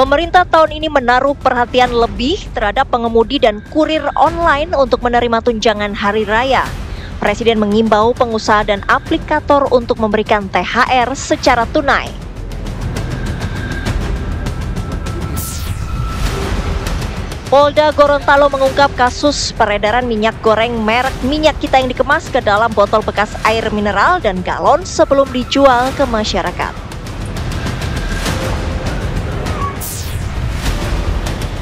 Pemerintah tahun ini menaruh perhatian lebih terhadap pengemudi dan kurir online untuk menerima tunjangan hari raya. Presiden mengimbau pengusaha dan aplikator untuk memberikan THR secara tunai. Polda Gorontalo mengungkap kasus peredaran minyak goreng merek Minyak Kita yang dikemas ke dalam botol bekas air mineral dan galon sebelum dijual ke masyarakat.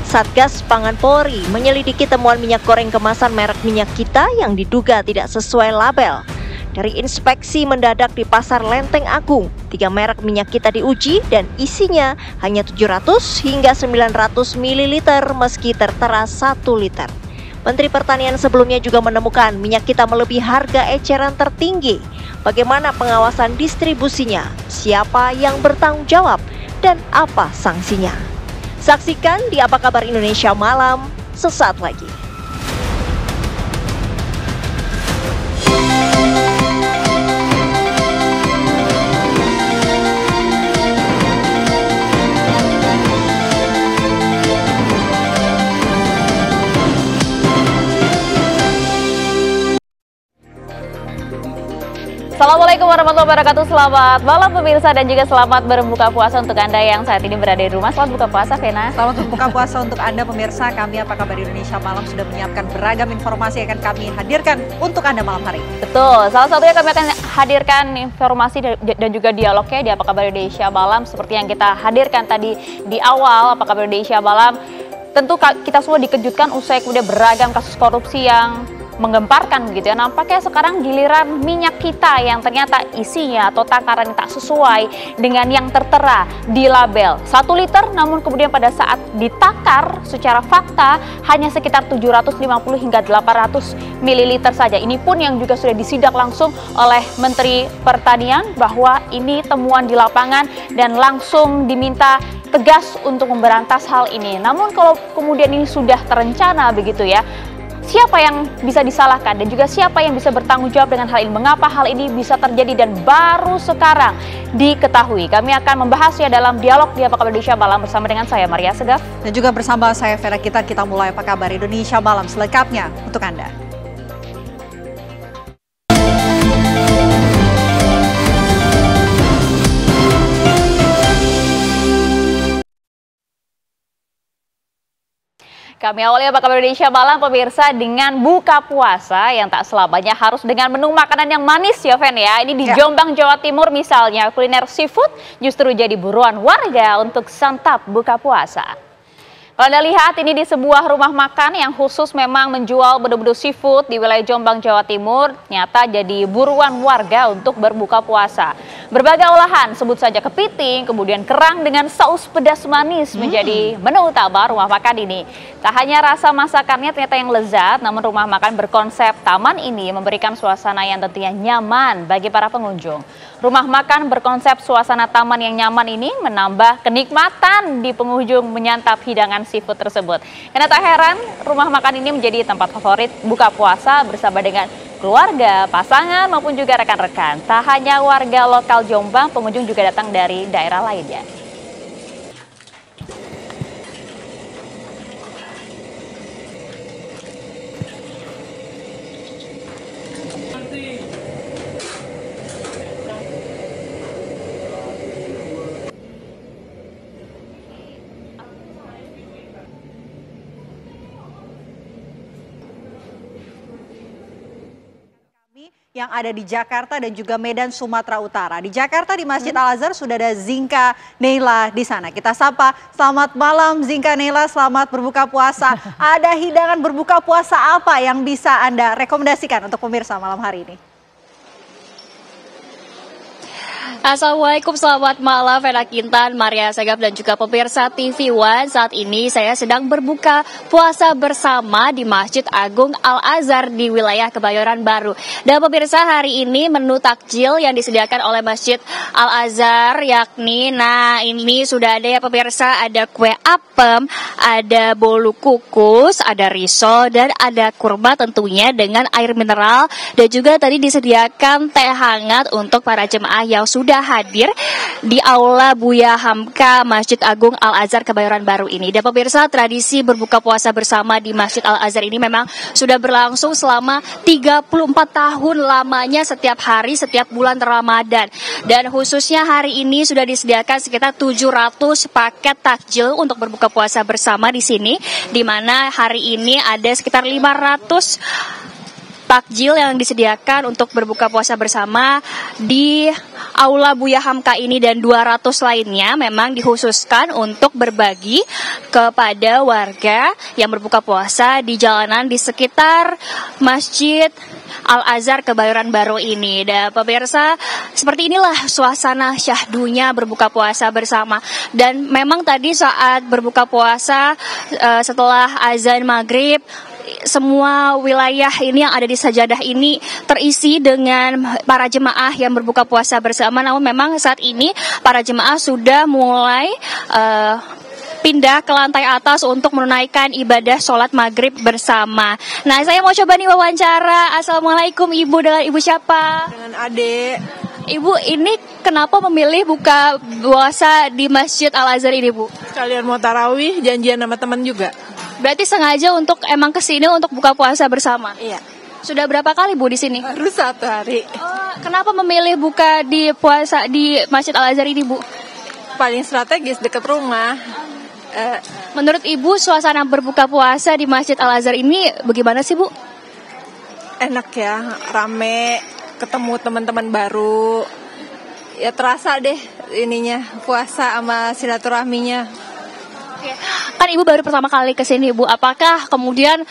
Satgas Pangan Polri menyelidiki temuan minyak goreng kemasan merek Minyak Kita yang diduga tidak sesuai label. Dari inspeksi mendadak di Pasar Lenteng Agung, 3 merek minyak kita diuji dan isinya hanya 700 hingga 900 ml meski tertera 1 liter. Menteri Pertanian sebelumnya juga menemukan minyak kita melebihi harga eceran tertinggi. Bagaimana pengawasan distribusinya? Siapa yang bertanggung jawab? Dan apa sanksinya? Saksikan di Apa Kabar Indonesia Malam sesaat lagi. Assalamualaikum warahmatullahi wabarakatuh. Selamat malam pemirsa dan juga selamat berbuka puasa untuk Anda yang saat ini berada di rumah. Selamat buka puasa, Vena. Selamat berbuka puasa untuk Anda pemirsa. Kami Apa Kabar Indonesia Malam sudah menyiapkan beragam informasi yang akan kami hadirkan untuk Anda malam hari ini. Betul, salah satunya kami akan hadirkan informasi dan juga dialognya di Apa Kabar Indonesia Malam. Seperti yang kita hadirkan tadi di awal Apa Kabar Indonesia Malam. Tentu kita semua dikejutkan usai kemudian beragam kasus korupsi yang menggemparkan begitu ya. Nampaknya sekarang giliran minyak kita yang ternyata isinya atau takaran tak sesuai dengan yang tertera di label 1 liter, namun kemudian pada saat ditakar secara fakta hanya sekitar 750 hingga 800 ml saja. Ini pun yang juga sudah disidak langsung oleh Menteri Pertanian bahwa ini temuan di lapangan dan langsung diminta tegas untuk memberantas hal ini. Namun kalau kemudian ini sudah terencana begitu ya, siapa yang bisa disalahkan dan juga siapa yang bisa bertanggung jawab dengan hal ini? Mengapa hal ini bisa terjadi dan baru sekarang diketahui? Kami akan membahasnya dalam dialog di Apa Kabar Indonesia Malam bersama dengan saya Maria Segaf dan juga bersama saya Vera. Kita mulai Apa Kabar Indonesia Malam selengkapnya untuk Anda. Kami awali Apa Kabar Indonesia Malam pemirsa dengan buka puasa yang tak selamanya harus dengan menu makanan yang manis ya Ven ya. Ini di Jombang, Jawa Timur misalnya kuliner seafood justru jadi buruan warga untuk santap buka puasa. Kalau Anda lihat ini di sebuah rumah makan yang khusus memang menjual menu-menu seafood di wilayah Jombang, Jawa Timur, nyata jadi buruan warga untuk berbuka puasa. Berbagai olahan, sebut saja kepiting, kemudian kerang dengan saus pedas manis menjadi menu utama rumah makan ini. Tak hanya rasa masakannya ternyata yang lezat, namun rumah makan berkonsep taman ini memberikan suasana yang tentunya nyaman bagi para pengunjung. Rumah makan berkonsep suasana taman yang nyaman ini menambah kenikmatan di pengunjung menyantap hidangan seafood tersebut. Karena tak heran, rumah makan ini menjadi tempat favorit buka puasa bersama dengan keluarga, pasangan maupun juga rekan-rekan. Tak hanya warga lokal Jombang, pengunjung juga datang dari daerah lainnya. Yang ada di Jakarta dan juga Medan, Sumatera Utara. Di Jakarta di Masjid Al-Azhar sudah ada Zinka Neila di sana. Kita sapa, selamat malam Zinka Neila, selamat berbuka puasa. Ada hidangan berbuka puasa apa yang bisa Anda rekomendasikan untuk pemirsa malam hari ini? Assalamualaikum, selamat malam Vera Kintan, Maria Segaf dan juga pemirsa TV One. Saat ini saya sedang berbuka puasa bersama di Masjid Agung Al-Azhar di wilayah Kebayoran Baru. Dan pemirsa, hari ini menu takjil yang disediakan oleh Masjid Al-Azhar yakni, nah ini sudah ada ya pemirsa, ada kue apem, ada bolu kukus, ada risol dan ada kurma tentunya dengan air mineral. Dan juga tadi disediakan teh hangat untuk para jemaah yang sudah sudah hadir di Aula Buya Hamka Masjid Agung Al-Azhar Kebayoran Baru ini. Dan pemirsa, tradisi berbuka puasa bersama di Masjid Al-Azhar ini memang sudah berlangsung selama 34 tahun lamanya setiap hari, setiap bulan Ramadan. Dan khususnya hari ini sudah disediakan sekitar 700 paket takjil untuk berbuka puasa bersama di sini, di mana hari ini ada sekitar 500 takjil yang disediakan untuk berbuka puasa bersama di Aula Buya Hamka ini, dan 200 lainnya memang dikhususkan untuk berbagi kepada warga yang berbuka puasa di jalanan di sekitar Masjid Al-Azhar Kebayoran Baru ini. Dan pemirsa, seperti inilah suasana syahdunya berbuka puasa bersama. Dan memang tadi saat berbuka puasa setelah azan maghrib, semua wilayah ini yang ada di sajadah ini terisi dengan para jemaah yang berbuka puasa bersama. Namun memang saat ini para jemaah sudah mulai pindah ke lantai atas untuk menunaikan ibadah sholat maghrib bersama. Nah, saya mau coba nih wawancara. Assalamualaikum Ibu, dengan Ibu siapa? Dengan Ade. Ibu, ini kenapa memilih buka puasa di Masjid Al-Azhar ini, Bu? Kalian mau tarawih, janjian sama teman juga. Berarti sengaja untuk emang kesini untuk buka puasa bersama? Iya. Sudah berapa kali, Bu, di sini? Baru 1 hari. Kenapa memilih buka di puasa di Masjid Al-Azhar ini, Bu? Paling strategis, dekat rumah. Menurut Ibu, suasana berbuka puasa di Masjid Al-Azhar ini bagaimana sih, Bu? Enak ya, rame, ketemu teman-teman baru. Ya terasa deh ininya, puasa sama silaturahminya. Kan Ibu baru pertama kali kesini, Bu. Apakah kemudian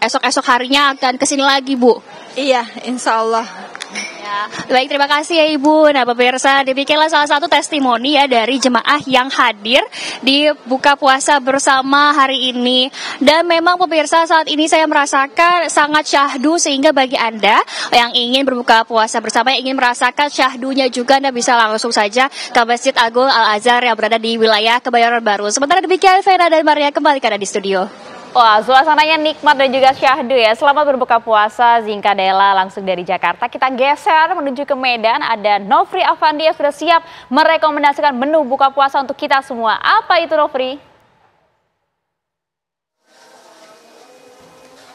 esok-esok harinya akan kesini lagi, Bu? Iya, insya Allah. Ya, baik, terima kasih ya Ibu. Nah, pemirsa, demikianlah salah satu testimoni ya dari jemaah yang hadir di buka puasa bersama hari ini. Dan memang pemirsa, saat ini saya merasakan sangat syahdu, sehingga bagi Anda yang ingin berbuka puasa bersama, yang ingin merasakan syahdunya juga, Anda bisa langsung saja ke Masjid Agung Al-Azhar yang berada di wilayah Kebayoran Baru. Sementara demikian, Vera dan Maria kembali ke Anda di studio. Wah, suasananya nikmat dan juga syahdu ya. Selamat berbuka puasa, Zinka Dela langsung dari Jakarta. Kita geser menuju ke Medan. Ada Nofri Afandi yang sudah siap merekomendasikan menu buka puasa untuk kita semua. Apa itu, Nofri?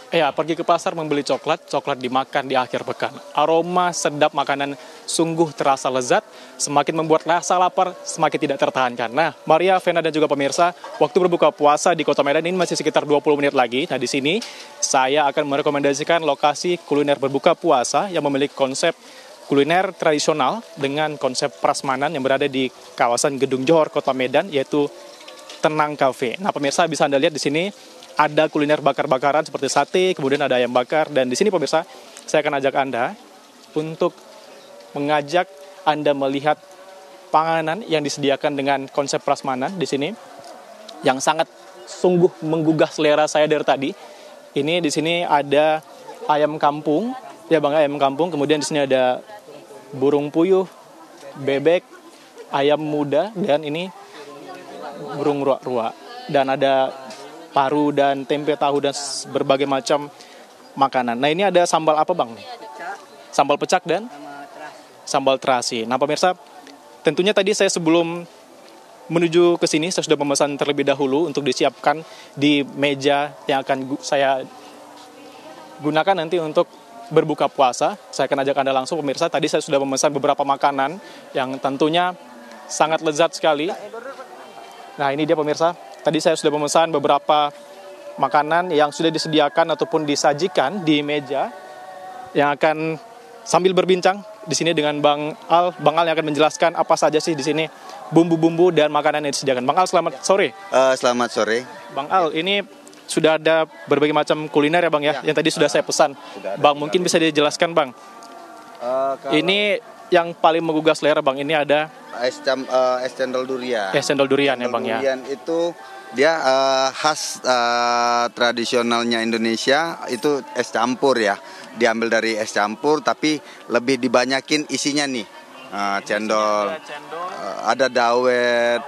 Ya, pergi ke pasar membeli coklat dimakan di akhir pekan. Aroma sedap makanan sungguh terasa lezat, semakin membuat rasa lapar semakin tidak tertahankan. Nah, Maria, Vena dan juga pemirsa, waktu berbuka puasa di Kota Medan ini masih sekitar 20 menit lagi. Nah, di sini saya akan merekomendasikan lokasi kuliner berbuka puasa yang memiliki konsep kuliner tradisional dengan konsep prasmanan yang berada di kawasan Gedung Johor, Kota Medan, yaitu Tenang Cafe. Nah, pemirsa bisa Anda lihat di sini ada kuliner bakar-bakaran seperti sate, kemudian ada ayam bakar, dan di sini pemirsa, saya akan ajak Anda untuk mengajak Anda melihat panganan yang disediakan dengan konsep prasmanan di sini, yang sangat sungguh menggugah selera saya dari tadi. Ini di sini ada ayam kampung, ya Bang, ayam kampung, kemudian di sini ada burung puyuh, bebek, ayam muda, dan ini burung ruak-ruak, dan ada paru dan tempe tahu dan berbagai macam makanan. Nah, ini ada sambal apa, Bang? Sambal pecak dan sambal terasi. Nah, pemirsa, tentunya tadi saya sebelum menuju ke sini saya sudah memesan terlebih dahulu untuk disiapkan di meja yang akan saya gunakan nanti untuk berbuka puasa. Saya akan ajak Anda langsung, pemirsa. Tadi saya sudah memesan beberapa makanan yang tentunya sangat lezat sekali. Nah, ini dia pemirsa. Tadi saya sudah memesan beberapa makanan yang sudah disediakan ataupun disajikan di meja yang akan sambil berbincang di sini dengan Bang Al. Bang Al yang akan menjelaskan apa saja sih di sini bumbu-bumbu dan makanan yang disediakan. Bang Al, selamat sore. Selamat sore. Bang Al, ini sudah ada berbagai macam kuliner ya Bang ya, yang tadi sudah saya pesan. Bang, mungkin bisa dijelaskan Bang. Ini yang paling menggugah selera Bang, ini ada es cendol durian. Es cendol durian ya Bang ya. Durian itu dia khas tradisionalnya Indonesia, itu es campur ya. Diambil dari es campur tapi lebih dibanyakin isinya nih. Cendol, ada dawet,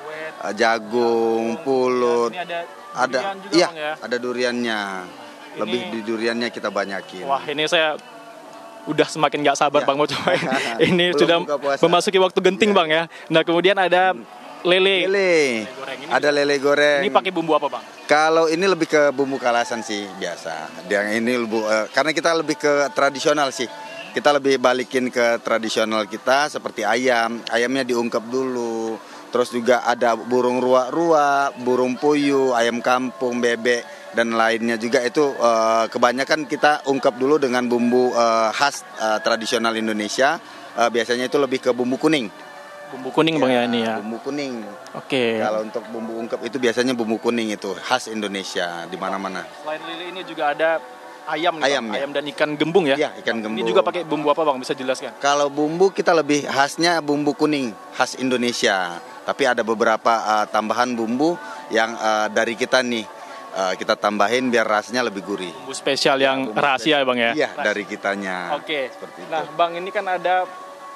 jagung, pulut, ada iya, ada duriannya. Lebih di duriannya kita banyakin. Wah, ini saya udah semakin nggak sabar Ya. Bang mau cobain. Ini Belum sudah buka puasa. memasuki waktu genting Bang ya. Nah kemudian ada lele. Lele. Ada lele goreng. Ini pakai bumbu apa Bang? Kalau ini lebih ke bumbu kalasan sih biasa. Yang ini karena kita lebih ke tradisional sih. Kita lebih balikin ke tradisional kita seperti ayam. Ayamnya diungkep dulu. Terus juga ada burung ruak-ruak, burung puyuh, ayam kampung, bebek dan lainnya juga itu kebanyakan kita ungkep dulu dengan bumbu khas tradisional Indonesia. Biasanya itu lebih ke bumbu kuning. Bumbu kuning Bang ya ini ya. Bumbu kuning. Oke. Kalau untuk bumbu ungkep itu biasanya bumbu kuning itu khas Indonesia di mana-mana. Selain lele ini juga ada ayam nih, Ayam, Bang. ya. Ayam dan ikan gembung ya. Iya, ikan gembung. Ini juga pakai bumbu apa Bang? Bisa jelaskan? Kalau bumbu kita lebih khasnya bumbu kuning khas Indonesia. Tapi ada beberapa tambahan bumbu yang dari kita nih kita tambahin biar rasanya lebih gurih. Bumbu spesial yang Bumbu rahasia spesial. Bang ya. Iya, dari kitanya. Oke. Seperti itu. Nah Bang ini kan ada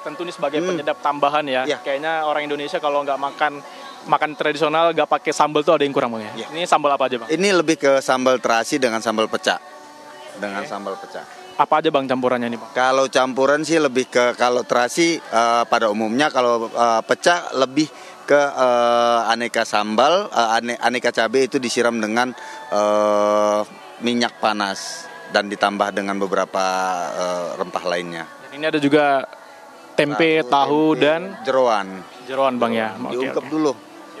tentu ini sebagai penyedap tambahan ya. Iya. Kayaknya orang Indonesia kalau nggak makan tradisional nggak pakai sambal tuh ada yang kurang Bang ya. Iya. Ini sambal apa aja Bang? Ini lebih ke sambal terasi dengan sambal pecah. Dengan sambal pecah. Apa aja Bang campurannya nih Bang? Kalau campuran sih lebih ke kalau terasi pada umumnya, kalau pecah lebih ke aneka sambal, aneka cabai itu disiram dengan minyak panas dan ditambah dengan beberapa rempah lainnya. Dan ini ada juga tempe, tahu dan jeroan Bang ya. Oke, diungkep oke. dulu.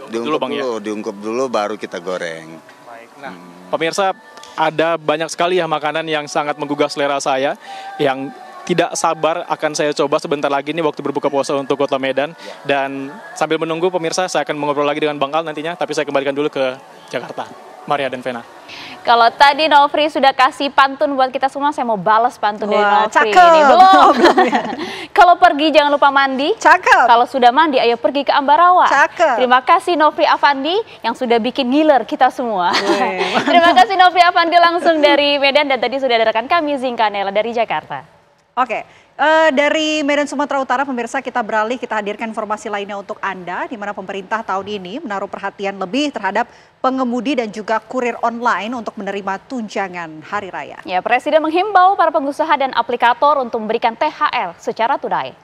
dulu, Bang, ya? Diungkep dulu baru kita goreng. Baik. Nah, pemirsa, ada banyak sekali ya makanan yang sangat menggugah selera saya, yang tidak sabar akan saya coba sebentar lagi nih waktu berbuka puasa untuk Kota Medan. Dan sambil menunggu pemirsa, saya akan mengobrol lagi dengan Bang Al nantinya, tapi saya kembalikan dulu ke Jakarta. Maria dan Vena. Kalau tadi Nofri sudah kasih pantun buat kita semua, saya mau balas pantun dari Wah, Nofri. cakep. Ini belum. Belum ya. Kalau pergi jangan lupa mandi. Cakep. Kalau sudah mandi, ayo pergi ke Ambarawa. Cakep. Terima kasih Nofri Afandi yang sudah bikin ngiler kita semua. Wih, Terima kasih Nofri Afandi langsung dari Medan, dan tadi sudah ada rekan kami Zinka Nela dari Jakarta. Oke, dari Medan Sumatera Utara pemirsa kita beralih, kita hadirkan informasi lainnya untuk Anda, di mana pemerintah tahun ini menaruh perhatian lebih terhadap pengemudi dan juga kurir online untuk menerima tunjangan hari raya. Ya, Presiden menghimbau para pengusaha dan aplikator untuk memberikan THR secara tunai.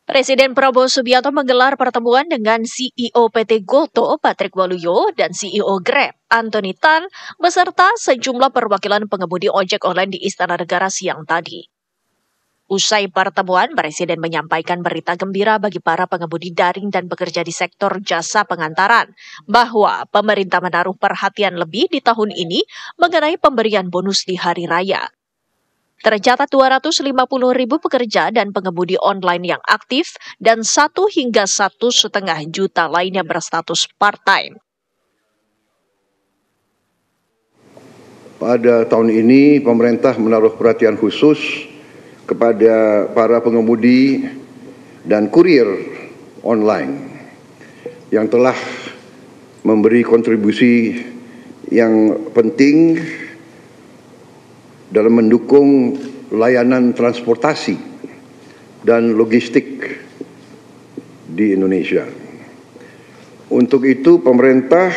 Presiden Prabowo Subianto menggelar pertemuan dengan CEO PT Goto, Patrick Waluyo, dan CEO Grab, Anthony Tan, beserta sejumlah perwakilan pengemudi ojek online di Istana Negara siang tadi. Usai pertemuan, Presiden menyampaikan berita gembira bagi para pengemudi daring dan bekerja di sektor jasa pengantaran, bahwa pemerintah menaruh perhatian lebih di tahun ini mengenai pemberian bonus di Hari Raya. Tercatat 250.000 pekerja dan pengemudi online yang aktif dan 1 hingga 1,5 juta lainnya berstatus part-time. Pada tahun ini pemerintah menaruh perhatian khusus kepada para pengemudi dan kurir online yang telah memberi kontribusi yang penting dalam mendukung layanan transportasi dan logistik di Indonesia. Untuk itu, pemerintah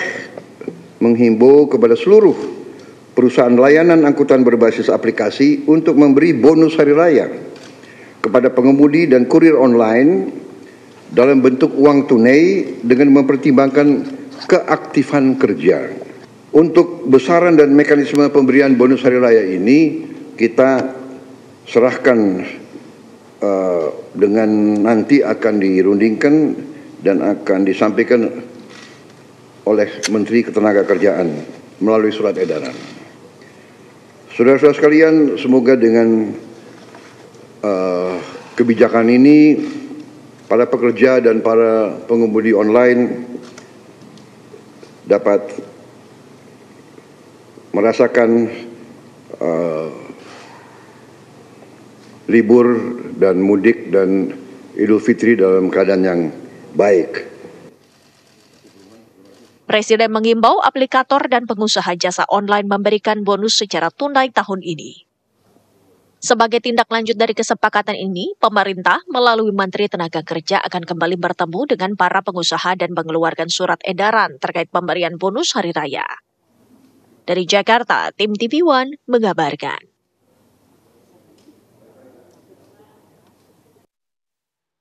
menghimbau kepada seluruh perusahaan layanan angkutan berbasis aplikasi untuk memberi bonus hari raya kepada pengemudi dan kurir online dalam bentuk uang tunai dengan mempertimbangkan keaktifan kerja. Untuk besaran dan mekanisme pemberian bonus hari raya ini kita serahkan dengan nanti akan dirundingkan dan akan disampaikan oleh Menteri Ketenagakerjaan melalui surat edaran. Saudara-saudara sekalian, semoga dengan kebijakan ini para pekerja dan para pengemudi online dapat merasakan libur dan mudik dan Idul Fitri dalam keadaan yang baik. Presiden mengimbau aplikator dan pengusaha jasa online memberikan bonus secara tunai tahun ini. Sebagai tindak lanjut dari kesepakatan ini, pemerintah melalui Menteri Tenaga Kerja akan kembali bertemu dengan para pengusaha dan mengeluarkan surat edaran terkait pemberian bonus hari raya. Dari Jakarta, tim TV One mengabarkan.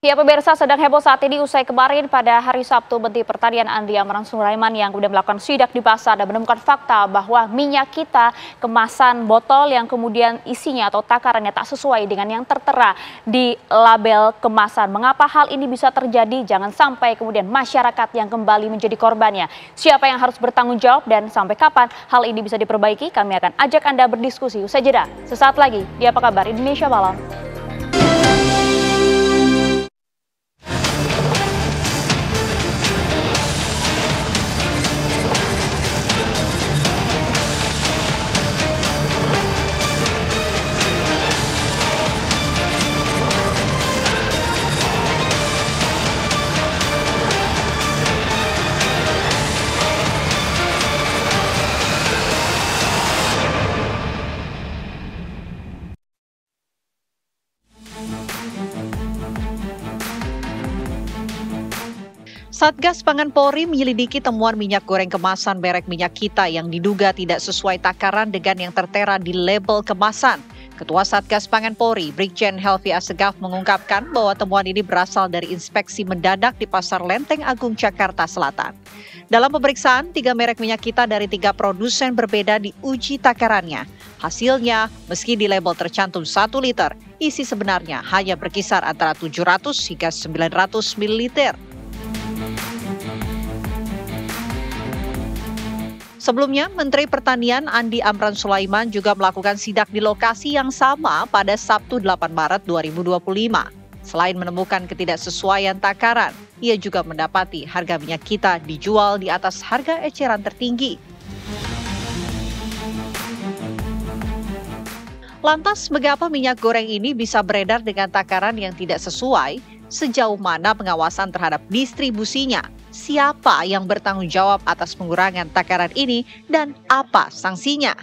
Ya, pemirsa, sedang heboh saat ini usai kemarin pada hari Sabtu Menteri Pertanian Andi Amran Sulaiman yang kemudian melakukan sidak di pasar dan menemukan fakta bahwa minyak kita kemasan botol yang kemudian isinya atau takarannya tak sesuai dengan yang tertera di label kemasan. Mengapa hal ini bisa terjadi? Jangan sampai kemudian masyarakat yang kembali menjadi korbannya. Siapa yang harus bertanggung jawab dan sampai kapan hal ini bisa diperbaiki? Kami akan ajak Anda berdiskusi usai jeda. Sesaat lagi di Apa Kabar Indonesia Malam. Satgas Pangan Polri menyelidiki temuan minyak goreng kemasan merek Minyak Kita yang diduga tidak sesuai takaran dengan yang tertera di label kemasan. Ketua Satgas Pangan Polri, Brigjen Helvi Assegaf mengungkapkan bahwa temuan ini berasal dari inspeksi mendadak di Pasar Lenteng Agung, Jakarta Selatan. Dalam pemeriksaan, 3 merek minyak kita dari 3 produsen berbeda diuji takarannya. Hasilnya, meski di label tercantum 1 liter, isi sebenarnya hanya berkisar antara 700 hingga 900 ml. Sebelumnya, Menteri Pertanian Andi Amran Sulaiman juga melakukan sidak di lokasi yang sama pada Sabtu 8 Maret 2025. Selain menemukan ketidaksesuaian takaran, ia juga mendapati harga minyak kita dijual di atas harga eceran tertinggi. Lantas, mengapa minyak goreng ini bisa beredar dengan takaran yang tidak sesuai? Sejauh mana pengawasan terhadap distribusinya? Siapa yang bertanggung jawab atas pengurangan takaran ini dan apa sanksinya?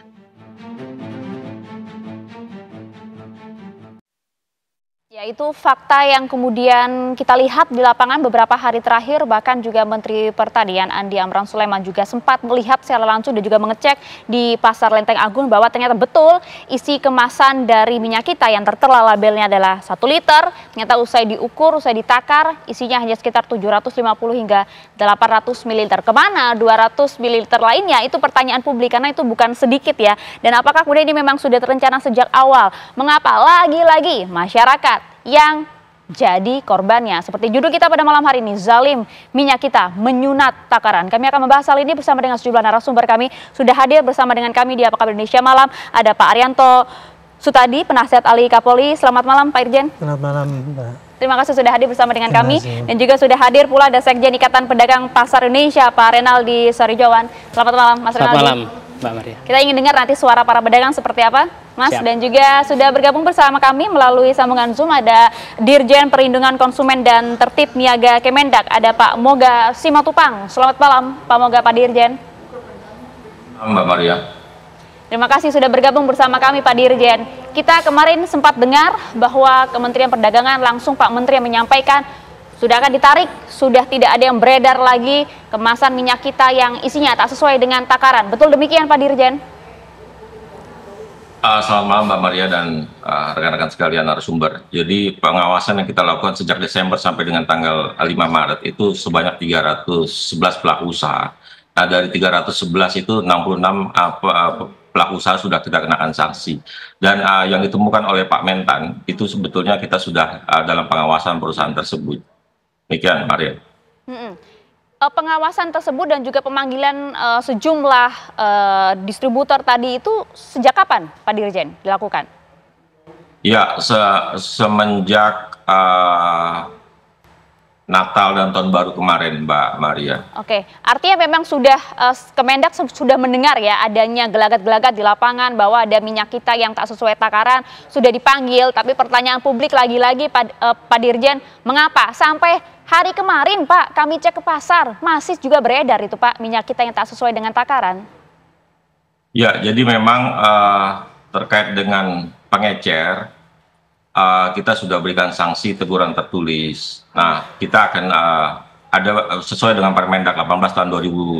Yaitu fakta yang kemudian kita lihat di lapangan beberapa hari terakhir, bahkan juga Menteri Pertanian Andi Amran Sulaiman juga sempat melihat secara langsung dan juga mengecek di Pasar Lenteng Agung bahwa ternyata betul isi kemasan dari minyak kita yang tertera labelnya adalah 1 liter, ternyata usai diukur, usai ditakar, isinya hanya sekitar 750 hingga 800 ml. Kemana 200 ml lainnya? Itu pertanyaan publik karena itu bukan sedikit ya. Dan apakah kemudian ini memang sudah terencana sejak awal? Mengapa lagi-lagi masyarakat yang jadi korbannya? Seperti judul kita pada malam hari ini, zalim minyak kita menyunat takaran. Kami akan membahas hal ini bersama dengan sejumlah narasumber kami. Sudah hadir bersama dengan kami di Apa Kabar Indonesia Malam. Ada Pak Arianto Sutadi, penasihat ahli Kapolri. Selamat malam Pak Irjen. Selamat malam Mbak. Terima kasih sudah hadir bersama dengan kami. Dan juga sudah hadir pula ada Sekjen Ikatan Pedagang Pasar Indonesia, Pak Renaldi Sarijawan. Selamat malam Mas Renaldi. Selamat malam Mbak Maria. Kita ingin dengar nanti suara para pedagang seperti apa, Mas. Siap. Dan juga sudah bergabung bersama kami melalui sambungan Zoom ada Dirjen Perlindungan Konsumen dan Tertib Niaga Kemendak, ada Pak Moga Simatupang. Selamat malam Pak Moga, Pak Dirjen. Mbak Maria. Terima kasih sudah bergabung bersama kami Pak Dirjen. Kita kemarin sempat dengar bahwa Kementerian Perdagangan langsung Pak Menteri yang menyampaikan sudah akan ditarik, sudah tidak ada yang beredar lagi kemasan minyak kita yang isinya tak sesuai dengan takaran. Betul demikian Pak Dirjen? Selamat malam Mbak Maria dan rekan-rekan sekalian narasumber. Jadi pengawasan yang kita lakukan sejak Desember sampai dengan tanggal 5 Maret itu sebanyak 311 pelaku usaha. Nah dari 311 itu 66 pelaku usaha sudah kita kenakan sanksi. Dan yang ditemukan oleh Pak Mentan itu sebetulnya kita sudah dalam pengawasan perusahaan tersebut. Demikian, Maria. Pengawasan tersebut dan juga pemanggilan sejumlah distributor tadi itu sejak kapan, Pak Dirjen, dilakukan? Ya, semenjak Natal dan Tahun Baru kemarin, Mbak Maria. Oke, artinya memang sudah Kemendak sudah mendengar ya adanya gelagat-gelagat di lapangan bahwa ada minyak kita yang tak sesuai takaran, sudah dipanggil, tapi pertanyaan publik lagi-lagi Pak Dirjen, mengapa sampai hari kemarin Pak kami cek ke pasar masih juga beredar itu Pak minyak kita yang tak sesuai dengan takaran? Ya, jadi memang terkait dengan pengecer, kita sudah berikan sanksi teguran tertulis. Nah, kita akan ada sesuai dengan Permendak 18 tahun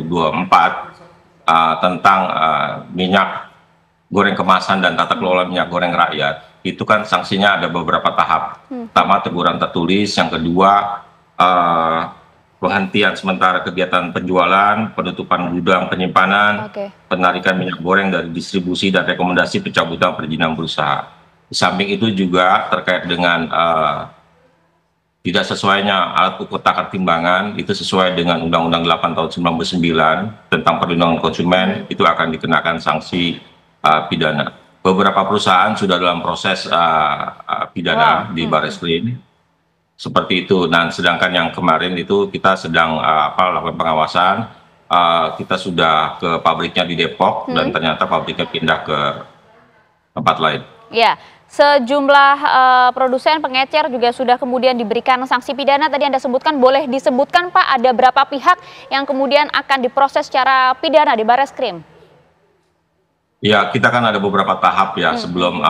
2024 tentang minyak goreng kemasan dan tata kelola minyak goreng rakyat, itu kan sanksinya ada beberapa tahap. Pertama, teguran tertulis. Yang kedua, penghentian sementara kegiatan penjualan, penutupan gudang penyimpanan, penarikan minyak goreng dari distribusi, dan rekomendasi pencabutan perizinan berusaha. Di samping itu juga terkait dengan tidak sesuainya alat ukur takar timbangan, itu sesuai dengan Undang-Undang 8 tahun 99 tentang perlindungan konsumen, itu akan dikenakan sanksi pidana. Beberapa perusahaan sudah dalam proses pidana di Barreskrim seperti itu. Dan sedangkan yang kemarin itu kita sedang lakukan pengawasan, kita sudah ke pabriknya di Depok dan ternyata pabriknya pindah ke tempat lain. Ya, sejumlah produsen pengecer juga sudah kemudian diberikan sanksi pidana. Tadi Anda sebutkan, boleh disebutkan Pak, ada berapa pihak yang kemudian akan diproses secara pidana di Barreskrim? Ya, kita kan ada beberapa tahap ya sebelum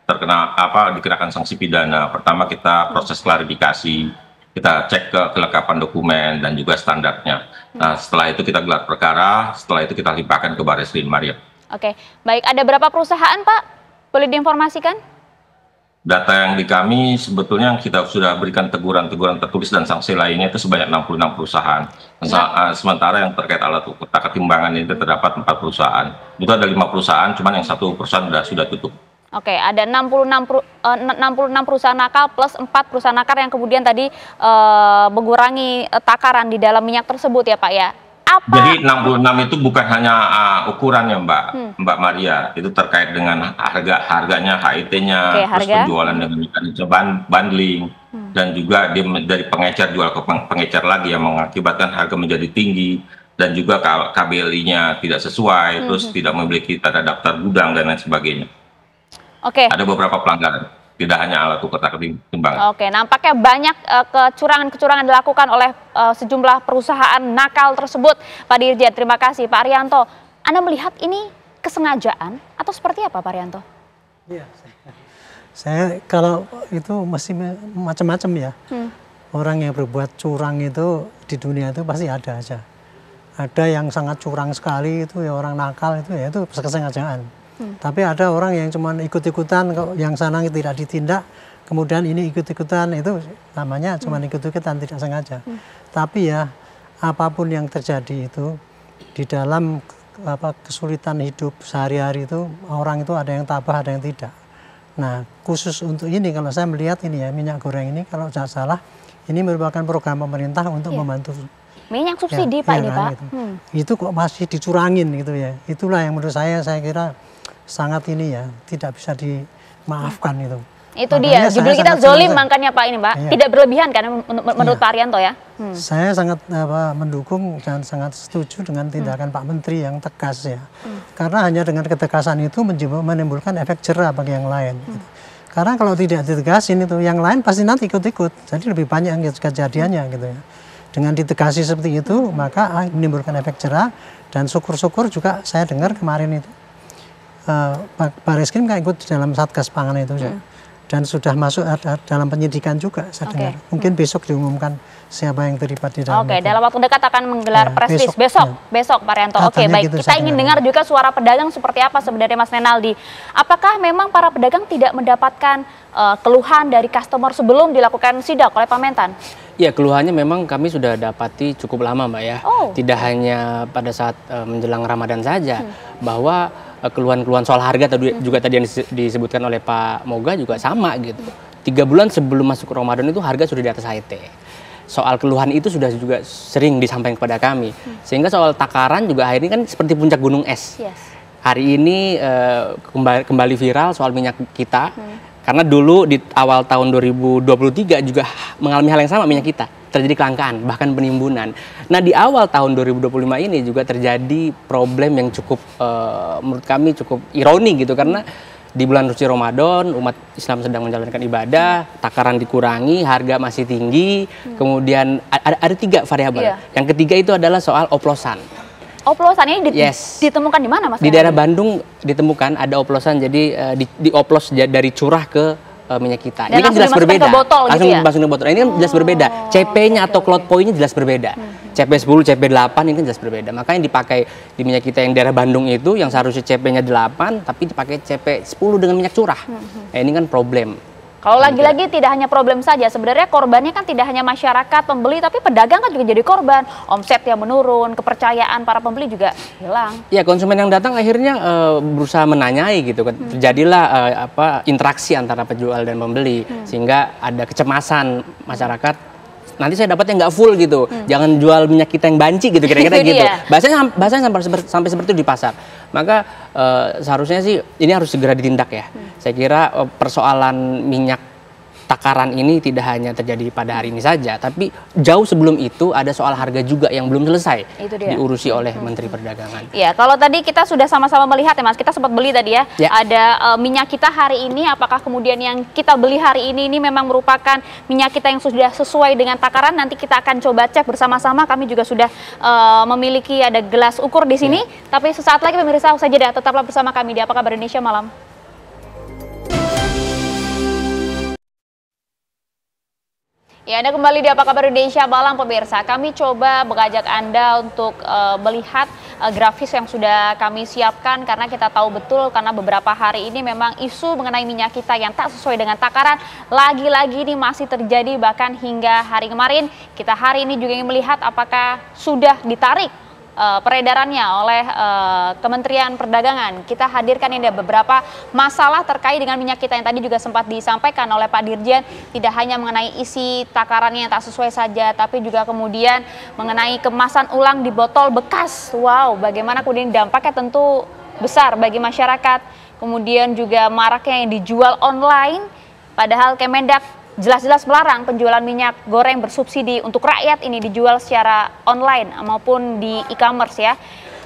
dikenakan sanksi pidana. Pertama kita proses klarifikasi, kita cek ke kelengkapan dokumen dan juga standarnya. Nah, setelah itu kita gelar perkara, setelah itu kita limpahkan ke Barreskrim, Maria. Oke, baik. Ada berapa perusahaan, Pak? Boleh diinformasikan? Data yang di kami sebetulnya kita sudah berikan teguran-teguran tertulis dan sanksi lainnya itu sebanyak 66 perusahaan. Sementara yang terkait alat ukur takar timbangan itu terdapat 4 perusahaan. Itu ada 5 perusahaan, cuman yang 1 perusahaan sudah tutup. Oke, ada 66 perusahaan nakal plus 4 perusahaan nakal yang kemudian tadi mengurangi takaran di dalam minyak tersebut ya Pak ya. Jadi 66 itu bukan hanya ukurannya Mbak Maria, itu terkait dengan harganya, HIT-nya, terus penjualan dengan mekanisme bundling, dan juga dari pengecer jual ke pengecer lagi yang mengakibatkan harga menjadi tinggi, dan juga KBLI-nya tidak sesuai, terus tidak memiliki tanda daftar gudang dan lain sebagainya. Ada beberapa pelanggaran. Tidak hanya alat ukur takar timbangan. Nampaknya banyak kecurangan-kecurangan dilakukan oleh sejumlah perusahaan nakal tersebut, Pak Dirjen. Terima kasih, Pak Arianto. Anda melihat ini kesengajaan atau seperti apa, Pak Arianto? Iya, saya kalau itu masih macam-macam ya. Orang yang berbuat curang itu di dunia itu pasti ada aja. Ada yang sangat curang sekali itu ya, orang nakal itu ya, itu kesengajaan. Tapi ada orang yang cuma ikut-ikutan, yang sana tidak ditindak, kemudian ini ikut-ikutan, itu namanya cuma ikut-ikutan, tidak sengaja. Tapi ya apapun yang terjadi itu di dalam kesulitan hidup sehari-hari itu, orang itu ada yang tabah, ada yang tidak. Nah, khusus untuk ini kalau saya melihat ini ya, minyak goreng ini kalau tidak salah ini merupakan program pemerintah untuk membantu minyak subsidi Pak ini Pak. Itu kok masih dicurangin gitu ya. Itulah yang menurut saya kira sangat ini ya, tidak bisa dimaafkan itu. Itu dia, judul kita zolim makanya Pak ini Pak. Tidak berlebihan kan menurut Pak Arianto ya. Saya sangat mendukung dan sangat setuju dengan tindakan Pak Menteri yang tegas ya. Karena hanya dengan ketegasan itu menimbulkan efek jerah bagi yang lain. Karena kalau tidak ditegasin itu, yang lain pasti nanti ikut-ikut. Jadi lebih banyak yang kejadiannya gitu ya. Dengan ditegasi seperti itu, maka menimbulkan efek jerah. Dan syukur-syukur juga saya dengar kemarin itu Barreskrim kan ikut di dalam Satgas Pangan itu dan sudah masuk dalam penyidikan juga saya dengar. Mungkin besok diumumkan siapa yang terlibat di dalam. Dalam waktu dekat akan menggelar press release besok Pak Arianto. Baik, gitu, kita ingin dengar juga suara pedagang seperti apa sebenarnya Mas Nenaldi. Apakah memang para pedagang tidak mendapatkan keluhan dari customer sebelum dilakukan sidak oleh Pak Mentan? Ya, keluhannya memang kami sudah dapati cukup lama Mbak ya. Tidak hanya pada saat menjelang Ramadan saja, bahwa keluhan-keluhan soal harga juga tadi yang disebutkan oleh Pak Moga juga sama gitu. 3 bulan sebelum masuk Ramadan itu harga sudah di atas HIT. Soal keluhan itu sudah juga sering disampaikan kepada kami. Sehingga soal takaran juga akhirnya kan seperti puncak gunung es. Hari ini kembali viral soal minyak kita. Karena dulu di awal tahun 2023 juga mengalami hal yang sama minyak kita. Terjadi kelangkaan, bahkan penimbunan. Nah di awal tahun 2025 ini juga terjadi problem yang cukup, menurut kami cukup ironi gitu. Karena di bulan suci Ramadan, umat Islam sedang menjalankan ibadah, takaran dikurangi, harga masih tinggi. Kemudian ada 3 variabel. Yang ketiga itu adalah soal oplosan. Oplosan ini ditemukan di mana Mas? Di daerah Bandung ditemukan ada oplosan, jadi dioplos dari curah ke minyak kita. Dan ini kan jelas berbeda. Ke botol, langsung gitu ya? dimasukin ke botol. Ini kan jelas berbeda. CP-nya atau cloud point-nya jelas berbeda. CP10, CP8 ini kan jelas berbeda. Makanya yang dipakai di minyak kita yang daerah Bandung itu yang seharusnya CP-nya 8 tapi dipakai CP10 dengan minyak curah. Nah, ini kan problem. Kalau lagi-lagi tidak hanya problem saja, sebenarnya korbannya kan tidak hanya masyarakat pembeli, tapi pedagang kan juga jadi korban. Omset yang menurun, kepercayaan para pembeli juga hilang. Ya, konsumen yang datang akhirnya berusaha menanyai gitu kan. Terjadilah interaksi antara penjual dan pembeli sehingga ada kecemasan masyarakat. Nanti saya dapatnya nggak full gitu, jangan jual minyak kita yang banci gitu kira-kira gitu. Bahasanya sampai seperti itu di pasar. Maka seharusnya sih ini harus segera ditindak ya. Saya kira persoalan minyak takaran ini tidak hanya terjadi pada hari ini saja, tapi jauh sebelum itu ada soal harga juga yang belum selesai diurusi oleh Menteri Perdagangan. Ya, kalau tadi kita sudah sama-sama melihat ya Mas, kita sempat beli tadi ya. Ada minyak kita hari ini, apakah kemudian yang kita beli hari ini memang merupakan minyak kita yang sudah sesuai dengan takaran? Nanti kita akan coba cek bersama-sama. Kami juga sudah memiliki ada gelas ukur di sini. Tapi sesaat lagi pemirsa, usai jeda tetaplah bersama kami di Apa Kabar Indonesia Malam. Ya, Anda kembali di Apa Kabar Indonesia Malam pemirsa. Kami coba mengajak Anda untuk melihat grafis yang sudah kami siapkan karena kita tahu betul karena beberapa hari ini memang isu mengenai minyak kita yang tak sesuai dengan takaran lagi-lagi ini masih terjadi bahkan hingga hari kemarin. Kita hari ini juga ingin melihat apakah sudah ditarik peredarannya oleh Kementerian Perdagangan. Kita hadirkan ini ada beberapa masalah terkait dengan minyak kita yang tadi juga sempat disampaikan oleh Pak Dirjen. Tidak hanya mengenai isi takarannya yang tak sesuai saja, tapi juga kemudian mengenai kemasan ulang di botol bekas. Wow, bagaimana kemudian dampaknya tentu besar bagi masyarakat. Kemudian juga maraknya yang dijual online, padahal Kemendak jelas-jelas melarang penjualan minyak goreng bersubsidi untuk rakyat ini dijual secara online maupun di e-commerce ya.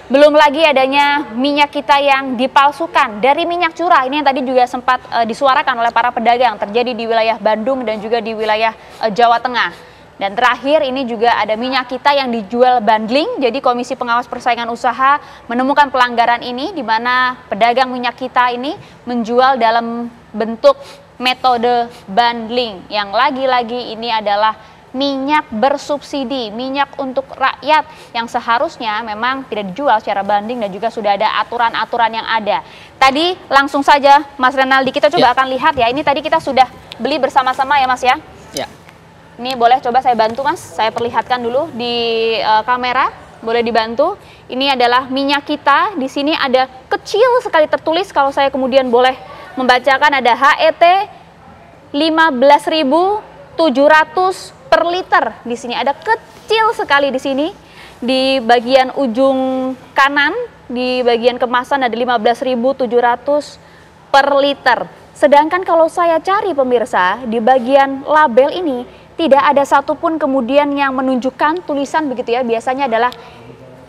Belum lagi adanya minyak kita yang dipalsukan dari minyak curah. Ini yang tadi juga sempat disuarakan oleh para pedagang terjadi di wilayah Bandung dan juga di wilayah Jawa Tengah. Dan terakhir ini juga ada minyak kita yang dijual bundling. Jadi Komisi Pengawas Persaingan Usaha menemukan pelanggaran ini di mana pedagang minyak kita ini menjual dalam bentuk metode bundling yang lagi-lagi ini adalah minyak bersubsidi, minyak untuk rakyat yang seharusnya memang tidak dijual secara bundling dan juga sudah ada aturan-aturan yang ada. Tadi langsung saja Mas Renaldi kita coba akan lihat ya, ini tadi kita sudah beli bersama-sama ya Mas ya. Ya. Ini boleh coba saya bantu Mas, saya perlihatkan dulu di kamera, boleh dibantu. Ini adalah minyak kita, di sini ada kecil sekali tertulis kalau saya kemudian boleh membacakan ada HET 15.700 per liter. Di sini ada kecil sekali di sini di bagian ujung kanan, di bagian kemasan ada 15.700 per liter. Sedangkan kalau saya cari pemirsa di bagian label ini tidak ada satupun kemudian yang menunjukkan tulisan begitu ya. Biasanya adalah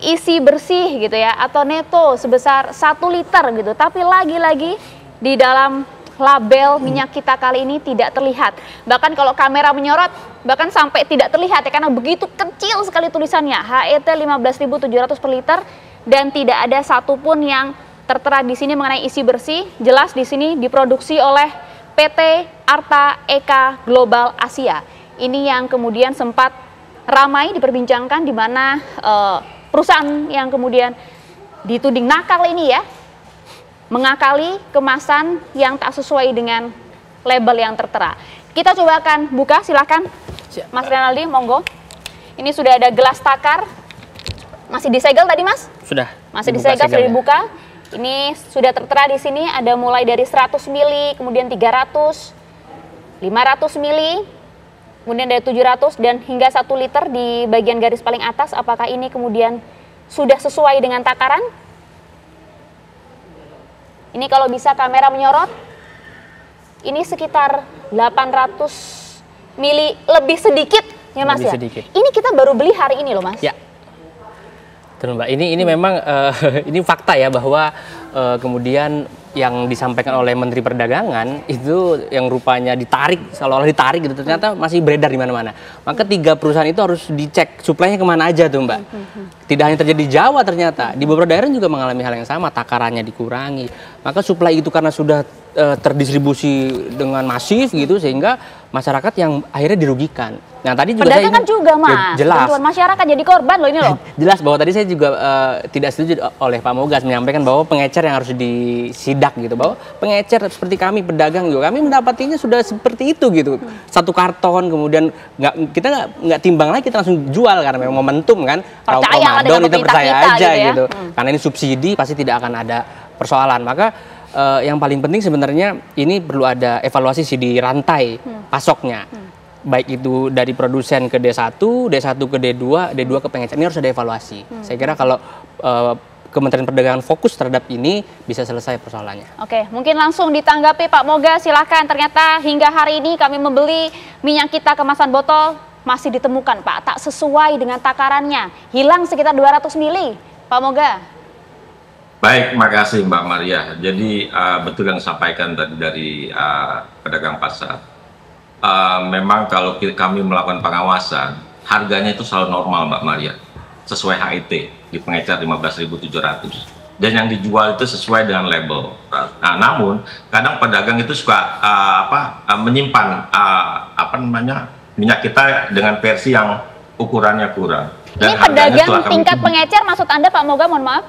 isi bersih gitu ya atau neto sebesar 1 liter gitu. Tapi lagi-lagi di dalam label minyak kita kali ini tidak terlihat. Bahkan kalau kamera menyorot bahkan sampai tidak terlihat ya karena begitu kecil sekali tulisannya HET 15.700 per liter dan tidak ada satupun yang tertera di sini mengenai isi bersih. Jelas di sini diproduksi oleh PT Arta Eka Global Asia. Ini yang kemudian sempat ramai diperbincangkan di mana perusahaan yang kemudian dituding nakal ini ya mengakali kemasan yang tak sesuai dengan label yang tertera. Kita coba akan buka, silakan Mas Renaldi, monggo. Ini sudah ada gelas takar, masih disegel tadi Mas? Sudah. Masih disegel, sudah dibuka. Ini sudah tertera di sini ada mulai dari 100 mili, kemudian 300, 500 mili, kemudian dari 700 dan hingga 1 liter di bagian garis paling atas. Apakah ini kemudian sudah sesuai dengan takaran? Ini kalau bisa kamera menyorot, ini sekitar 800 mili lebih sedikit ya Mas ya? Ini kita baru beli hari ini loh Mas. Ya. Terus Mbak, ini memang ini fakta ya bahwa kemudian yang disampaikan oleh Menteri Perdagangan itu yang rupanya ditarik, seolah-olah ditarik gitu, ternyata masih beredar di mana-mana. Maka 3 perusahaan itu harus dicek suplainya kemana aja tuh Mbak. Tidak hanya terjadi di Jawa ternyata, di beberapa daerah juga mengalami hal yang sama, takarannya dikurangi. Maka suplai itu karena sudah terdistribusi dengan masif gitu, sehingga masyarakat yang akhirnya dirugikan. Nah tadi juga pedagang kan juga Mas, jelas. bantuan masyarakat jadi korban loh ini loh. Jelas bahwa tadi saya juga tidak setuju oleh Pak Mogas menyampaikan bahwa pengecer yang harus disidak gitu, bahwa pengecer seperti kami pedagang juga kami mendapatinya sudah seperti itu gitu. Satu karton kemudian kita nggak timbang lagi, kita langsung jual karena memang momentum kan. Ramadan kita percaya aja gitu. Karena ini subsidi pasti tidak akan ada persoalan. Maka yang paling penting sebenarnya ini perlu ada evaluasi sih di rantai pasoknya. Baik itu dari produsen ke D1, D1 ke D2, D2 ke pengecer. Ini harus ada evaluasi. Saya kira kalau Kementerian Perdagangan fokus terhadap ini bisa selesai persoalannya. Oke, mungkin langsung ditanggapi Pak Moga, silakan. Ternyata hingga hari ini kami membeli minyak kita kemasan botol masih ditemukan Pak, tak sesuai dengan takarannya. Hilang sekitar 200 mili. Pak Moga. Baik, makasih Mbak Maria. Jadi betul yang disampaikan tadi dari pedagang pasar. Memang kalau kami melakukan pengawasan, harganya itu selalu normal Mbak Maria, sesuai HIT di pengecer 15.700, dan yang dijual itu sesuai dengan label. Nah, namun kadang pedagang itu suka menyimpan minyak kita dengan versi yang ukurannya kurang. Dan ini pedagang tingkat pengecer maksud Anda Pak Moga, mohon maaf?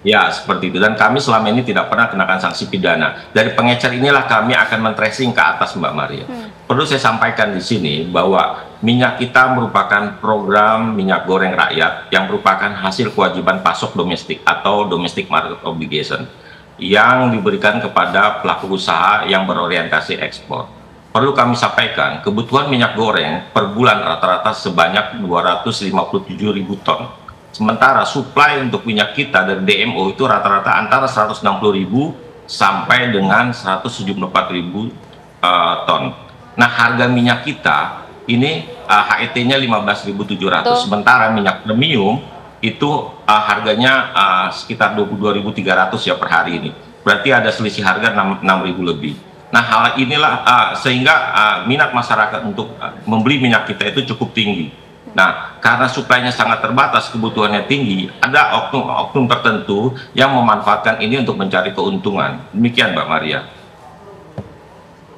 Ya, seperti itu. Dan kami selama ini tidak pernah kenakan sanksi pidana. Dari pengecer inilah kami akan men-tracing ke atas, Mbak Maria. Perlu saya sampaikan di sini bahwa minyak kita merupakan program minyak goreng rakyat yang merupakan hasil kewajiban pasok domestik atau domestic market obligation yang diberikan kepada pelaku usaha yang berorientasi ekspor. Perlu kami sampaikan, kebutuhan minyak goreng per bulan rata-rata sebanyak 257.000 ton. Sementara supply untuk minyak kita dari DMO itu rata-rata antara 160.000 sampai dengan 174.000 ton. Nah, harga minyak kita ini HET-nya 15.700, sementara minyak premium itu harganya sekitar 22.300 ya per hari ini. Berarti ada selisih harga 6.000 lebih. Nah, hal inilah sehingga minat masyarakat untuk membeli minyak kita itu cukup tinggi. Nah, karena suplainya sangat terbatas, kebutuhannya tinggi, ada oknum-oknum tertentu yang memanfaatkan ini untuk mencari keuntungan. Demikian Mbak Maria.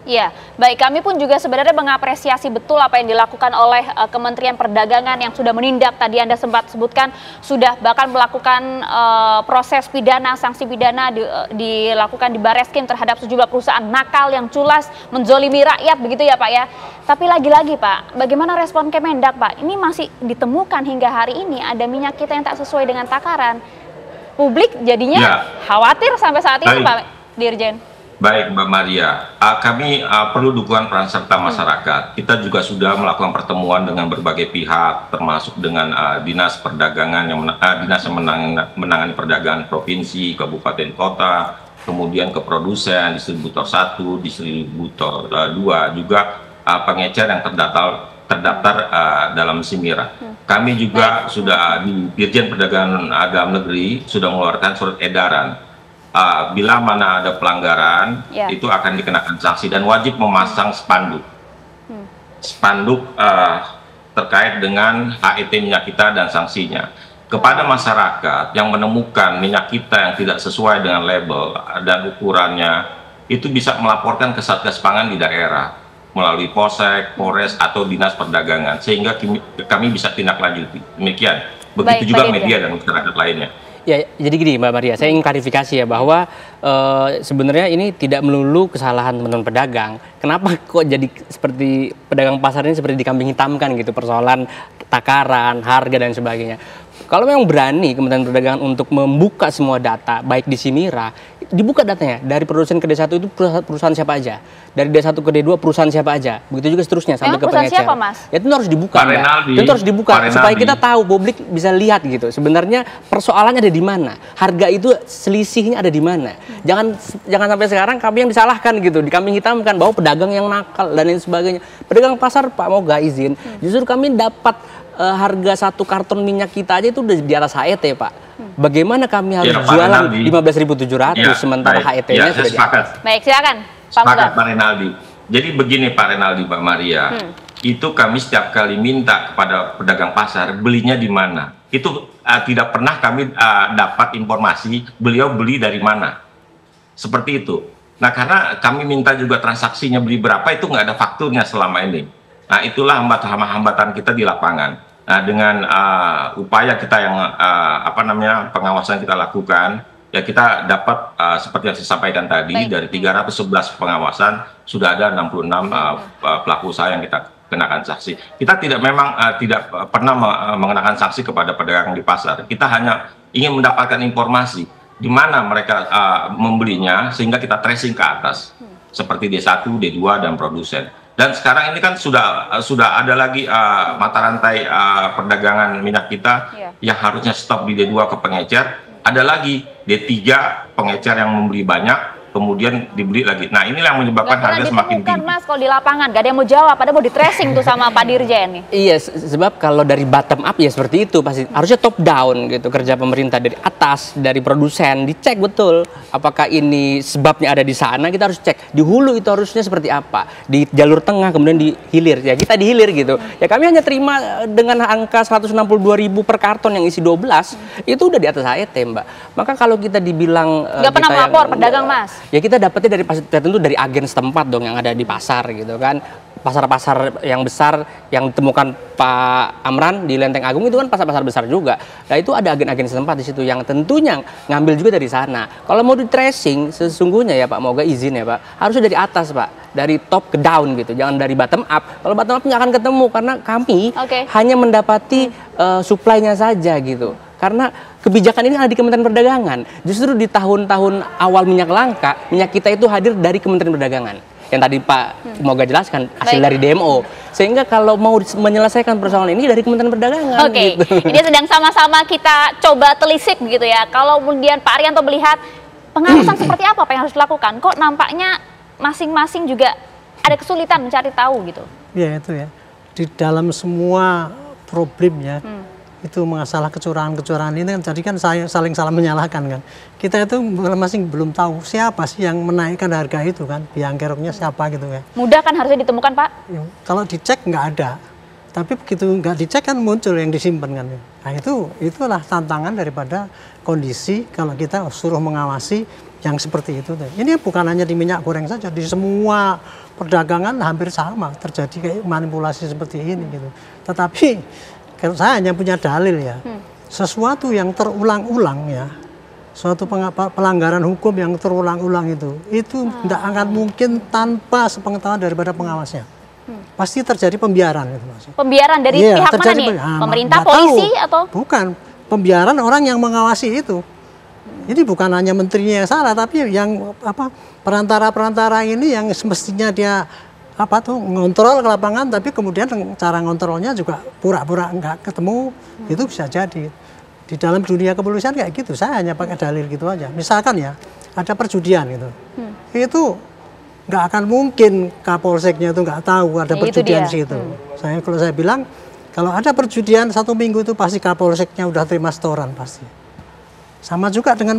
Iya, baik, kami pun juga sebenarnya mengapresiasi betul apa yang dilakukan oleh Kementerian Perdagangan yang sudah menindak, tadi Anda sempat sebutkan, sudah bahkan melakukan proses pidana, sanksi pidana dilakukan di Bareskrim terhadap sejumlah perusahaan nakal yang culas menzolimi rakyat, begitu ya Pak ya. Tapi lagi-lagi Pak, bagaimana respon Kemendak Pak? Ini masih ditemukan hingga hari ini ada minyak kita yang tak sesuai dengan takaran. Publik jadinya khawatir sampai saat ini Pak Dirjen. Baik Mbak Maria, kami perlu dukungan peran serta masyarakat. Kita juga sudah melakukan pertemuan dengan berbagai pihak, termasuk dengan dinas perdagangan dinas yang menangani perdagangan provinsi, kabupaten, kota, kemudian ke produsen, distributor 1, distributor 2, juga pengecer yang terdaftar dalam SIMIRA. Kami juga sudah di Dirjen Perdagangan Dalam Negeri sudah mengeluarkan surat edaran. Bila mana ada pelanggaran, itu akan dikenakan sanksi dan wajib memasang spanduk. Spanduk terkait dengan HET minyak kita dan sanksinya. Kepada masyarakat yang menemukan minyak kita yang tidak sesuai dengan label dan ukurannya, itu bisa melaporkan ke Satgas Pangan di daerah melalui Polsek, Polres, atau Dinas Perdagangan, sehingga kami bisa tindak lanjuti. Demikian. Begitu juga media dan masyarakat lainnya. Ya, jadi gini Mbak Maria, saya ingin klarifikasi ya bahwa sebenarnya ini tidak melulu kesalahan teman-teman pedagang. Kenapa kok jadi seperti pedagang pasar ini seperti dikambing hitamkan gitu, persoalan takaran, harga dan sebagainya. Kalau memang berani Kementerian Perdagangan untuk membuka semua data, baik di SIMIRA, dibuka datanya dari produsen ke D1 itu perusahaan siapa aja, dari D1 ke D2 perusahaan siapa aja, begitu juga seterusnya sampai ke pengecer. Siapa, Mas? Ya, itu harus dibuka, itu harus dibuka supaya kita tahu, publik bisa lihat gitu. Sebenarnya persoalannya ada di mana, harga itu selisihnya ada di mana. Jangan sampai sekarang kami yang disalahkan gitu, dikambing hitamkan bahwa pedagang yang nakal dan lain sebagainya. Pedagang pasar Pak Moga izin, justru kami dapat harga satu karton minyak kita aja itu udah di atas HET Pak. Bagaimana kami harus jualan 15.700 sementara HET-nya sudah di atas. Baik, silakan Pak Renaldi. Jadi begini Pak Renaldi, Mbak Maria, itu kami setiap kali minta kepada pedagang pasar belinya di mana. Itu tidak pernah kami dapat informasi beliau beli dari mana. Seperti itu. Nah, karena kami minta juga transaksinya beli berapa itu nggak ada fakturnya selama ini. Nah, itulah hambatan kita di lapangan. Nah, dengan upaya kita yang pengawasan kita lakukan, ya kita dapat seperti yang saya sampaikan tadi, dari 311 pengawasan sudah ada 66 pelaku usaha yang kita kenakan sanksi. Kita tidak pernah mengenakan sanksi kepada pedagang di pasar. Kita hanya ingin mendapatkan informasi di mana mereka membelinya sehingga kita tracing ke atas seperti D1, D2 dan produsen. Dan sekarang ini kan sudah ada lagi mata rantai perdagangan minyak kita yang harusnya stop di D2 ke pengecer, ada lagi D3 pengecer yang membeli banyak kemudian dibeli lagi. Nah, inilah yang menyebabkan harga semakin tinggi. Mas, kalau di lapangan gak ada yang mau jawab, padahal mau di tracing tuh sama Pak Dirjen nih. Iya, sebab kalau dari bottom up ya seperti itu pasti harusnya top down gitu, kerja pemerintah dari atas, dari produsen dicek betul apakah ini sebabnya ada di sana, kita harus cek di hulu itu harusnya seperti apa, di jalur tengah kemudian di hilir, ya kita di hilir gitu. Ya kami hanya terima dengan angka 162.000 per karton yang isi 12 itu udah di atas HET, Mbak. Maka kalau kita dibilang nggak pernah melapor pedagang, Mas. Ya kita dapatnya dari tentu dari agen setempat dong yang ada di pasar gitu kan. Pasar-pasar yang besar yang ditemukan Pak Amran di Lenteng Agung itu kan pasar-pasar besar juga. Nah itu ada agen-agen setempat di situ yang tentunya ngambil juga dari sana. Kalau mau di tracing sesungguhnya ya Pak, moga izin ya Pak, harusnya dari atas Pak, dari top ke down gitu, jangan dari bottom up. Kalau bottom up nggak akan ketemu karena kami hanya mendapati supply-nya saja gitu. Karena kebijakan ini ada di Kementerian Perdagangan. Justru di tahun-tahun awal minyak langka, minyak kita itu hadir dari Kementerian Perdagangan. Yang tadi Pak Moga jelaskan, hasil dari DMO. Sehingga kalau mau menyelesaikan persoalan ini dari Kementerian Perdagangan. Oke, gitu. ini sedang sama-sama kita coba telisik gitu ya. Kalau kemudian Pak Arianto melihat pengawasan seperti apa yang harus dilakukan, kok nampaknya masing-masing juga ada kesulitan mencari tahu gitu. Ya itu ya, di dalam semua problem ya, itu masalah kecurangan-kecurangan ini kan jadi kan saling salah menyalahkan kan. Kita itu masih belum tahu siapa sih yang menaikkan harga itu kan, biang keroknya siapa gitu ya. Mudah kan harusnya ditemukan Pak? Ya, kalau dicek nggak ada, tapi begitu nggak dicek kan muncul yang disimpan kan. Nah itulah tantangan daripada kondisi kalau kita suruh mengawasi yang seperti itu. Ini bukan hanya di minyak goreng saja, di semua perdagangan hampir sama terjadi kayak manipulasi seperti ini gitu. Tetapi kalau saya hanya punya dalil ya, sesuatu yang terulang-ulang ya, suatu pelanggaran hukum yang terulang-ulang itu tidak akan mungkin tanpa sepengetahuan daripada pengawasnya. Pasti terjadi pembiaran itu Mas. Pembiaran dari pihak mana nih? Pemerintah, polisi atau? Bukan, pembiaran orang yang mengawasi itu. Ini bukan hanya menterinya yang salah, tapi yang perantara-perantara ini yang semestinya dia ngontrol ke lapangan, tapi kemudian cara ngontrolnya juga pura-pura nggak ketemu, itu bisa jadi. Di dalam dunia kepolisian kayak gitu, saya hanya pakai dalil gitu aja. Misalkan ya, ada perjudian gitu, itu nggak akan mungkin Kapolseknya itu nggak tahu ada perjudian di situ. Kalau saya bilang, kalau ada perjudian 1 minggu itu pasti Kapolseknya udah terima setoran pasti. Sama juga dengan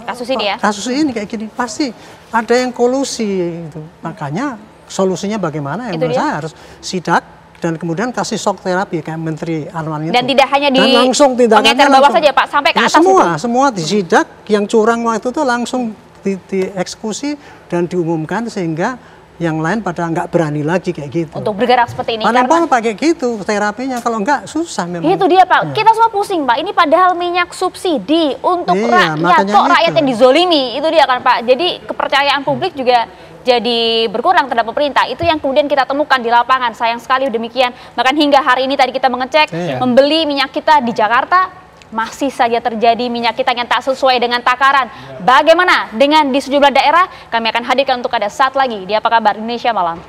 kasus ini ya? Kasus ini kayak gini, pasti ada yang kolusi itu. Makanya solusinya bagaimana? Yang menurut saya harus sidak dan kemudian kasih shock terapi kayak Menteri Arman itu. Dan tidak hanya di langsung pengecer bawah saja Pak, sampai ke atas semua disidak, yang curang waktu itu langsung dieksekusi dan diumumkan sehingga yang lain pada nggak berani lagi kayak gitu. Untuk bergerak seperti ini. Karena pakai gitu terapinya, kalau nggak susah memang. Itu dia Pak, kita semua pusing Pak, ini padahal minyak subsidi untuk rakyat, kok rakyat yang dizolimi, itu dia kan Pak. Jadi kepercayaan publik juga jadi berkurang terhadap pemerintah. Itu yang kemudian kita temukan di lapangan. Sayang sekali demikian. Bahkan hingga hari ini tadi kita mengecek, membeli minyak kita di Jakarta, masih saja terjadi minyak kita yang tak sesuai dengan takaran. Bagaimana dengan di sejumlah daerah? Kami akan hadirkan untuk Anda saat lagi di Apa Kabar Indonesia Malam.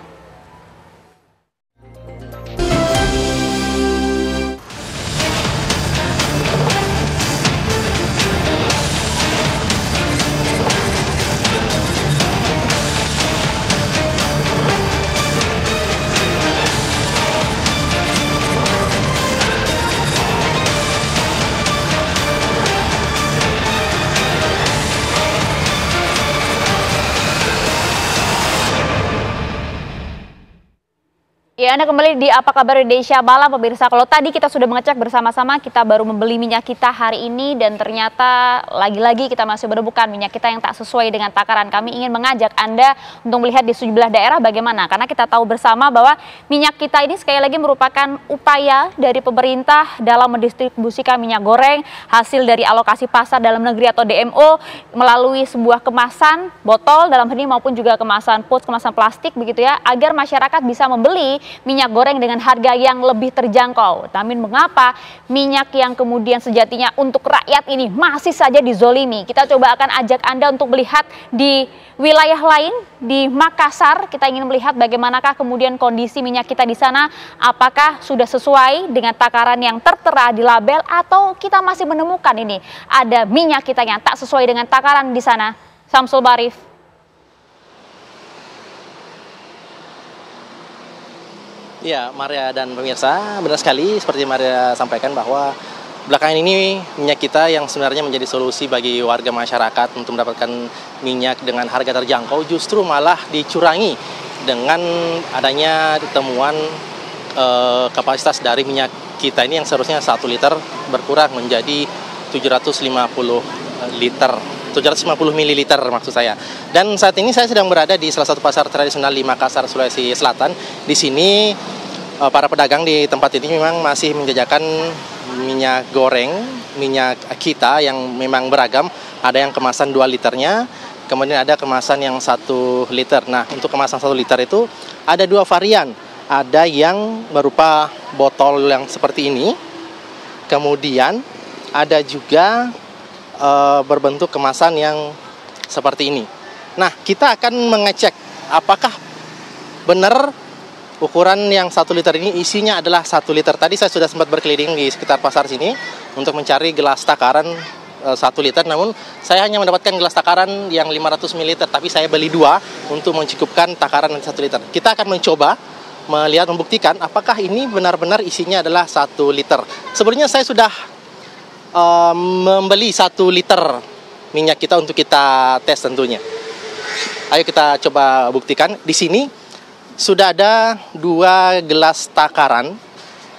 Ya, Anda kembali di Apa Kabar Indonesia Malam, pemirsa. Kalau tadi kita sudah mengecek bersama-sama, kita baru membeli minyak kita hari ini dan ternyata lagi-lagi kita masih menemukan minyak kita yang tak sesuai dengan takaran. Kami ingin mengajak Anda untuk melihat di sejumlah daerah bagaimana, karena kita tahu bersama bahwa minyak kita ini sekali lagi merupakan upaya dari pemerintah dalam mendistribusikan minyak goreng hasil dari alokasi pasar dalam negeri atau DMO melalui sebuah kemasan botol dalam ini maupun juga kemasan pouch, kemasan plastik begitu ya, agar masyarakat bisa membeli minyak goreng dengan harga yang lebih terjangkau. Namun mengapa minyak yang kemudian sejatinya untuk rakyat ini masih saja dizolimi? Kita coba akan ajak Anda untuk melihat di wilayah lain, di Makassar. Kita ingin melihat bagaimanakah kemudian kondisi minyak kita di sana, apakah sudah sesuai dengan takaran yang tertera di label atau kita masih menemukan ini ada minyak kita yang tak sesuai dengan takaran di sana. Samsul Barif. Ya, Maria dan pemirsa, benar sekali seperti Maria sampaikan bahwa belakangan ini minyak kita yang sebenarnya menjadi solusi bagi warga masyarakat untuk mendapatkan minyak dengan harga terjangkau justru malah dicurangi dengan adanya temuan kapasitas dari minyak kita ini yang seharusnya 1 liter berkurang menjadi 750 mililiter maksud saya. Dan saat ini saya sedang berada di salah satu pasar tradisional di Makassar, Sulawesi Selatan. Di sini para pedagang di tempat ini memang masih menjajakan minyak goreng, minyak kita yang memang beragam. Ada yang kemasan 2 liternya, kemudian ada kemasan yang 1 liter. Nah, untuk kemasan 1 liter itu ada 2 varian. Ada yang berupa botol yang seperti ini, kemudian ada juga berbentuk kemasan yang seperti ini. Nah, kita akan mengecek apakah benar ukuran yang 1 liter ini isinya adalah 1 liter. Tadi saya sudah sempat berkeliling di sekitar pasar sini untuk mencari gelas takaran 1 liter, namun saya hanya mendapatkan gelas takaran yang 500 ml, tapi saya beli 2 untuk mencukupkan takaran 1 liter. Kita akan mencoba melihat, membuktikan apakah ini benar-benar isinya adalah 1 liter. Sebelumnya saya sudah membeli 1 liter minyak kita untuk kita tes tentunya. Ayo kita coba buktikan. Di sini sudah ada 2 gelas takaran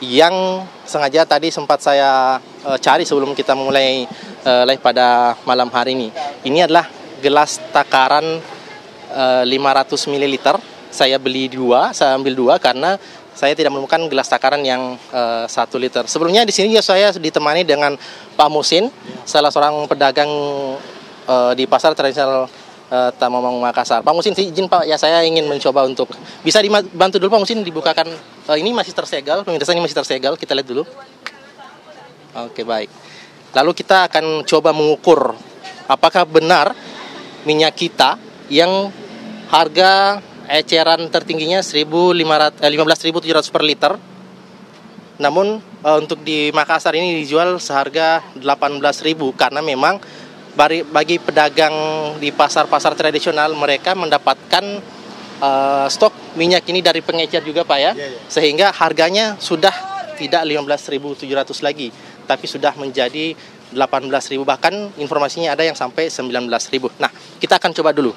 yang sengaja tadi sempat saya cari sebelum kita memulai live pada malam hari ini. Ini adalah gelas takaran 500 ml. Saya beli 2, saya ambil 2 karena saya tidak menemukan gelas takaran yang 1 liter. Sebelumnya di sini saya ditemani dengan Pak Musin, salah seorang pedagang di pasar tradisional Tamamang Makassar. Pak Musin, izin Pak, ya saya ingin mencoba untuk bisa dibantu dulu Pak Musin dibukakan. Ini masih tersegel, pemirsa, ini masih tersegel. Kita lihat dulu. Oke, baik. Lalu kita akan coba mengukur apakah benar minyak kita yang harga eceran tertingginya 15.700 per liter. Namun untuk di Makassar ini dijual seharga 18.000 karena memang bagi pedagang di pasar-pasar tradisional mereka mendapatkan stok minyak ini dari pengecer juga Pak ya. Sehingga harganya sudah tidak 15.700 lagi, tapi sudah menjadi 18.000, bahkan informasinya ada yang sampai 19.000. Nah, kita akan coba dulu.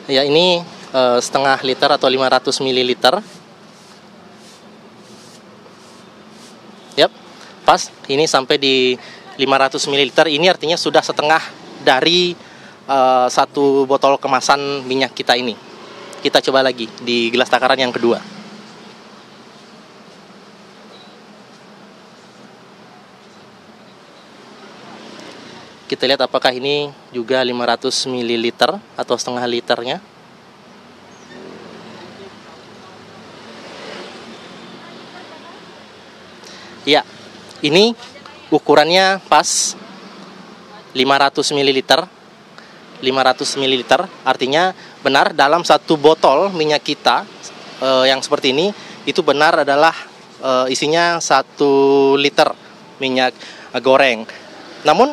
Ya, ini setengah liter atau 500 ml. Yap, pas. Ini sampai di 500 ml. Ini artinya sudah setengah dari 1 botol kemasan minyak kita ini. Kita coba lagi di gelas takaran yang kedua. Kita lihat apakah ini juga 500 ml atau setengah liternya. Ya, ini ukurannya pas 500 ml. 500 ml artinya benar dalam 1 botol minyak kita yang seperti ini itu benar adalah isinya 1 liter minyak goreng. Namun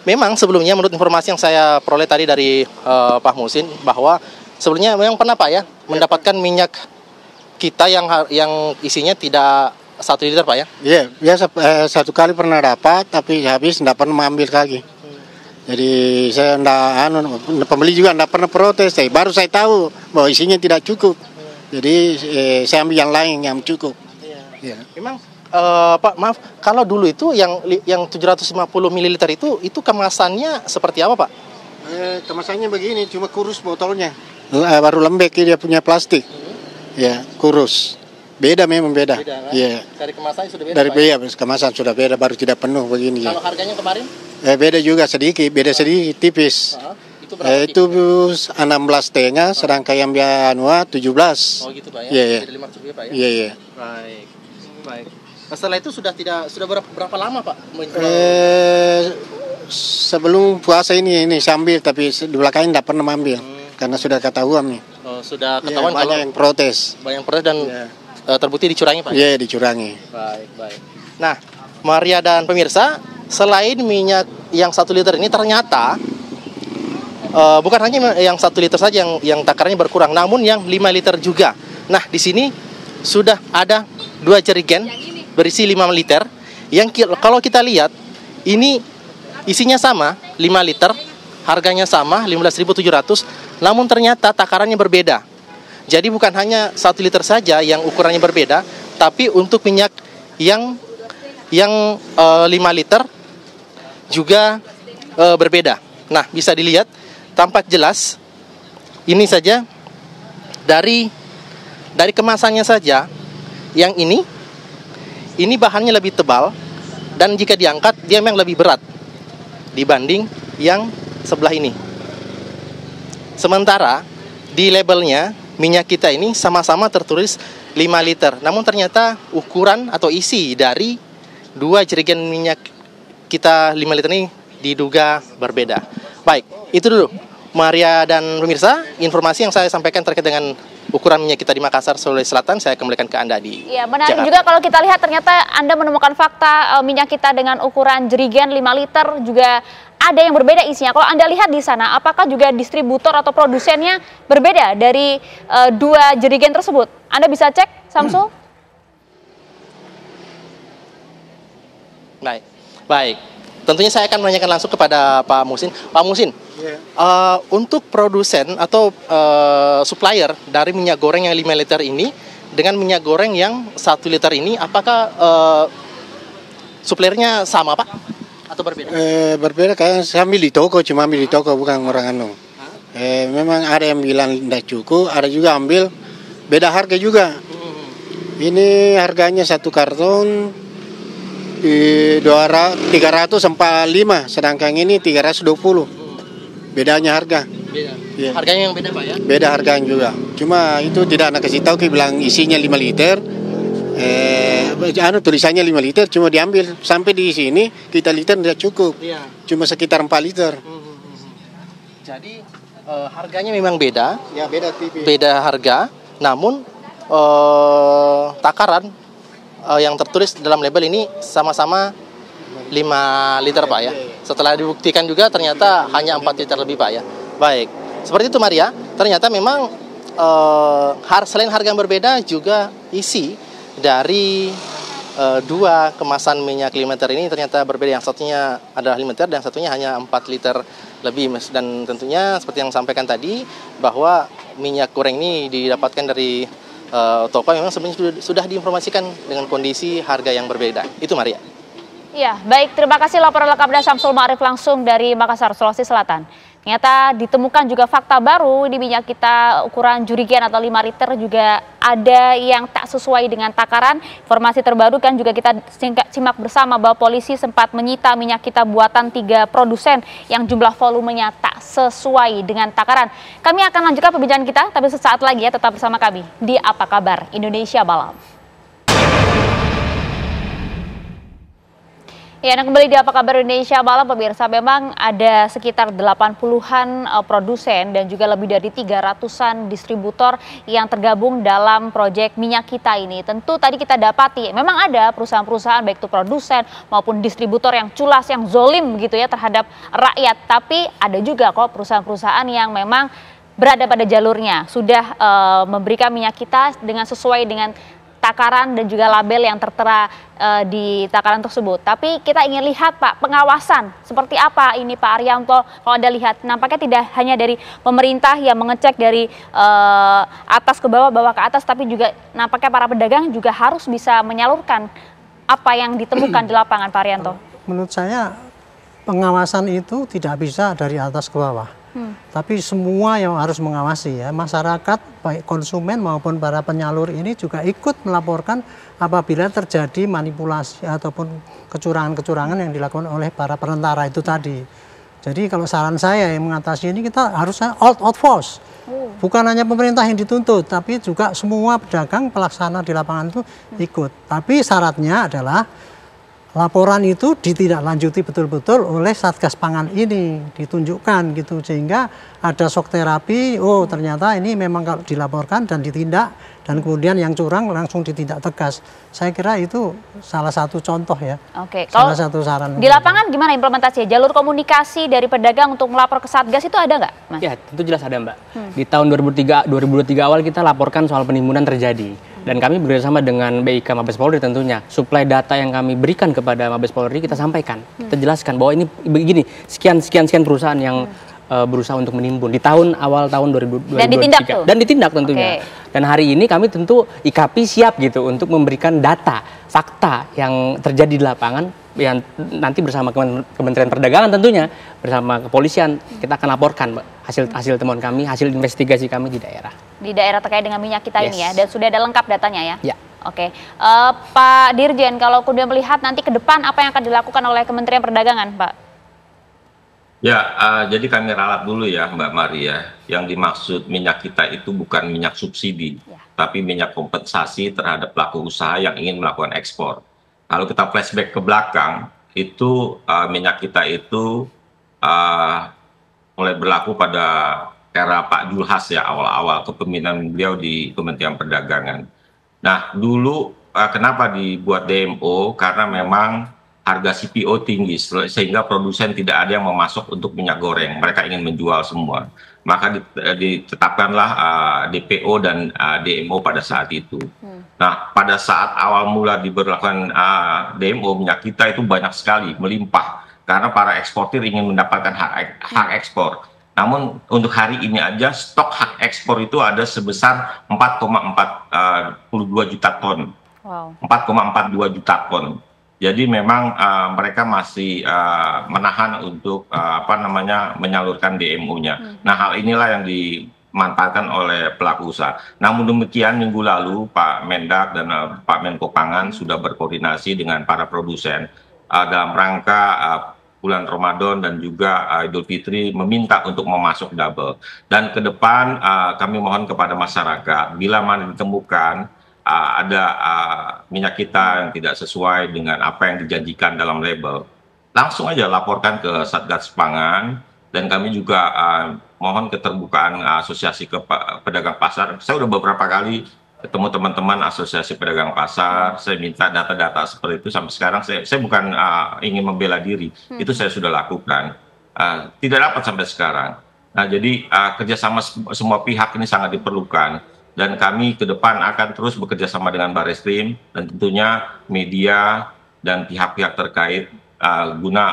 memang sebelumnya menurut informasi yang saya peroleh tadi dari Pak Musin bahwa sebelumnya memang pernah Pak ya mendapatkan minyak kita yang isinya tidak 1 liter Pak ya? Iya, 1 kali pernah dapat tapi habis tidak pernah mengambil lagi. Jadi saya pembeli juga enggak pernah protes. Baru saya tahu bahwa isinya tidak cukup. Jadi saya ambil yang lain yang cukup. Iya. Memang Pak, maaf, kalau dulu itu yang 750 ml itu kemasannya seperti apa, Pak? Kemasannya begini, cuma kurus botolnya. Baru lembek dia punya plastik. Ya, kurus. Beda memang beda. Iya. Dari kemasannya sudah beda. Dari kemasan sudah beda, baru tidak penuh begini. Kalau harganya kemarin? Beda juga sedikit, tipis. Itu berapa? Itu 16,5, sedangkan yang biasa 17. Oh gitu Pak ya? Iya. Jadi 500 rupiah Pak ya? Iya. Baik. Setelah itu sudah berapa lama Pak? Sebelum puasa ini sambil, tapi di belakangnya tidak pernah ambil karena sudah ketahuan nih. Oh, sudah ketahuan banyak yang protes. Banyak protes dan terbukti dicurangi Pak? Iya, dicurangi. Baik. Nah, Maria dan pemirsa, selain minyak yang 1 liter ini ternyata bukan hanya yang 1 liter saja yang takarannya berkurang, namun yang 5 liter juga. Nah, di sini sudah ada 2 jerigen berisi 5 liter yang kalau kita lihat ini isinya sama 5 liter, harganya sama 15.700, namun ternyata takarannya berbeda. Jadi bukan hanya 1 liter saja yang ukurannya berbeda, tapi untuk minyak yang 5 liter juga berbeda. Nah, bisa dilihat tampak jelas ini saja dari kemasannya saja. Yang ini bahannya lebih tebal dan jika diangkat dia memang lebih berat dibanding yang sebelah ini. Sementara di labelnya minyak kita ini sama-sama tertulis 5 liter. Namun ternyata ukuran atau isi dari 2 jerigen minyak kita 5 liter ini diduga berbeda. Baik, itu dulu Maria dan pemirsa, informasi yang saya sampaikan terkait dengan ukuran minyak kita di Makassar, Sulawesi Selatan. Saya kembalikan ke Anda di Ya, menarik Jakarta. juga kalau kita lihat ternyata Anda menemukan fakta minyak kita dengan ukuran jerigen 5 liter juga ada yang berbeda isinya. Kalau Anda lihat di sana, apakah juga distributor atau produsennya berbeda dari 2 jerigen tersebut? Anda bisa cek, Samsul? Baik. Tentunya saya akan menanyakan langsung kepada Pak Muhsin. Pak Muhsin, untuk produsen atau supplier dari minyak goreng yang 5 liter ini dengan minyak goreng yang 1 liter ini, apakah suppliernya sama Pak? Atau berbeda? Berbeda, kayak saya ambil di toko, cuma ambil di toko, bukan orang anu. Memang ada yang bilang tidak cukup, ada juga ambil beda harga juga. Ini harganya 1 karton 345, sedangkan ini 320. Bedanya harga. Beda. Harganya yang beda Pak ya? Beda harganya juga. Cuma itu tidak nak kasih tahu, bilang isinya 5 liter. Tulisannya 5 liter, cuma diambil sampai di sini kita liter tidak cukup. Cuma sekitar 4 liter. Jadi harganya memang beda. Ya, beda tipis. Beda harga, namun takaran yang tertulis dalam label ini sama-sama 5 liter Pak ya. Setelah dibuktikan juga ternyata hanya 4 liter lebih Pak ya. Baik, seperti itu Maria. Ternyata memang selain harga yang berbeda juga isi dari 2 kemasan minyak 5 liter ini ternyata berbeda. Yang satunya adalah 5 liter dan satunya hanya 4 liter lebih. Dan tentunya seperti yang sampaikan tadi bahwa minyak goreng ini didapatkan dari toko memang sebenarnya sudah diinformasikan dengan kondisi harga yang berbeda. Itu Maria. Ya, baik. Terima kasih laporan lengkap dari Samsul Ma'arif langsung dari Makassar, Sulawesi Selatan. Ternyata ditemukan juga fakta baru di minyak kita ukuran jerigen atau 5 liter juga ada yang tak sesuai dengan takaran. Informasi terbaru kan juga kita simak bersama bahwa polisi sempat menyita minyak kita buatan 3 produsen yang jumlah volumenya tak sesuai dengan takaran. Kami akan lanjutkan perbincangan kita, tapi sesaat lagi ya, tetap bersama kami di Apa Kabar Indonesia Malam. Ya, dan kembali di Apa Kabar Indonesia Malam, pemirsa, memang ada sekitar 80-an produsen dan juga lebih dari 300-an distributor yang tergabung dalam proyek minyak kita ini. Tentu tadi kita dapati, memang ada perusahaan-perusahaan baik itu produsen maupun distributor yang culas, yang zolim begitu ya terhadap rakyat. Tapi ada juga kok perusahaan-perusahaan yang memang berada pada jalurnya, sudah memberikan minyak kita dengan sesuai dengan takaran dan juga label yang tertera di takaran tersebut. Tapi kita ingin lihat Pak, pengawasan seperti apa ini Pak Arianto. Kalau Anda lihat, nampaknya tidak hanya dari pemerintah yang mengecek dari atas ke bawah, bawah ke atas, tapi juga nampaknya para pedagang juga harus bisa menyalurkan apa yang ditemukan di lapangan Pak Arianto. Menurut saya pengawasan itu tidak bisa dari atas ke bawah. Tapi semua yang harus mengawasi ya, masyarakat baik konsumen maupun para penyalur ini juga ikut melaporkan apabila terjadi manipulasi ataupun kecurangan-kecurangan yang dilakukan oleh para perantara itu tadi. Jadi kalau saran saya yang mengatasi ini kita harusnya out force. Bukan hanya pemerintah yang dituntut, tapi juga semua pedagang pelaksana di lapangan itu ikut. Tapi syaratnya adalah laporan itu ditindaklanjuti betul-betul oleh Satgas Pangan ini, ditunjukkan gitu, sehingga ada shock terapi. Oh ternyata ini memang kalau dilaporkan dan ditindak, dan kemudian yang curang langsung ditindak tegas. Saya kira itu salah satu contoh ya. Oke, salah satu saran. Di lapangan gimana implementasinya? Jalur komunikasi dari pedagang untuk melapor ke Satgas itu ada nggak, Mas? Ya tentu jelas ada Mbak. Di tahun 2023 awal kita laporkan soal penimbunan terjadi. Dan kami bekerjasama dengan BIK Mabes Polri tentunya. Suplai data yang kami berikan kepada Mabes Polri kita sampaikan. Kita jelaskan bahwa ini begini, sekian perusahaan yang berusaha untuk menimbun di awal tahun 2023. Dan ditindak tentunya. Dan hari ini kami tentu IKAPI siap gitu untuk memberikan data, fakta yang terjadi di lapangan yang nanti bersama Kementerian Perdagangan tentunya, bersama kepolisian kita akan laporkan hasil temuan kami, hasil investigasi kami di daerah. Di daerah terkait dengan minyak kita ini ya, dan sudah ada lengkap datanya ya? Ya. Oke, Pak Dirjen, kalau kemudian melihat nanti ke depan apa yang akan dilakukan oleh Kementerian Perdagangan, Pak? Ya, jadi kami ralat dulu ya Mbak Maria, yang dimaksud minyak kita itu bukan minyak subsidi, tapi minyak kompensasi terhadap pelaku usaha yang ingin melakukan ekspor. Kalau kita flashback ke belakang, itu minyak kita itu mulai berlaku pada era Pak Julhas ya, awal-awal kepemimpinan beliau di Kementerian Perdagangan. Nah, dulu kenapa dibuat DMO? Karena memang harga CPO tinggi, sehingga produsen tidak ada yang memasok untuk minyak goreng. Mereka ingin menjual semua. Maka ditetapkanlah DPO dan DMO pada saat itu. Nah, pada saat awal mula diberlakukan DMO, minyak kita itu banyak sekali, melimpah. Karena para eksportir ingin mendapatkan hak ekspor. Namun untuk hari ini aja stok hak ekspor itu ada sebesar 4,42 juta ton. Wow. 4,42 juta ton. Jadi memang mereka masih menahan untuk menyalurkan DMO-nya. Nah, hal inilah yang dimanfaatkan oleh pelaku usaha. Namun demikian minggu lalu Pak Mendak dan Pak Menko Pangan sudah berkoordinasi dengan para produsen dalam rangka bulan Ramadan dan juga Idul Fitri meminta untuk memasok double. Dan ke depan kami mohon kepada masyarakat, bila mana ditemukan ada minyak kita yang tidak sesuai dengan apa yang dijanjikan dalam label, langsung aja laporkan ke Satgas Pangan. Dan kami juga mohon keterbukaan asosiasi pedagang pasar. Saya udah beberapa kali ketemu teman-teman asosiasi pedagang pasar, saya minta data-data seperti itu. Sampai sekarang saya bukan ingin membela diri, itu saya sudah lakukan, tidak dapat sampai sekarang. Nah, jadi kerjasama semua pihak ini sangat diperlukan, dan kami ke depan akan terus bekerja sama dengan Barreskrim dan tentunya media dan pihak-pihak terkait guna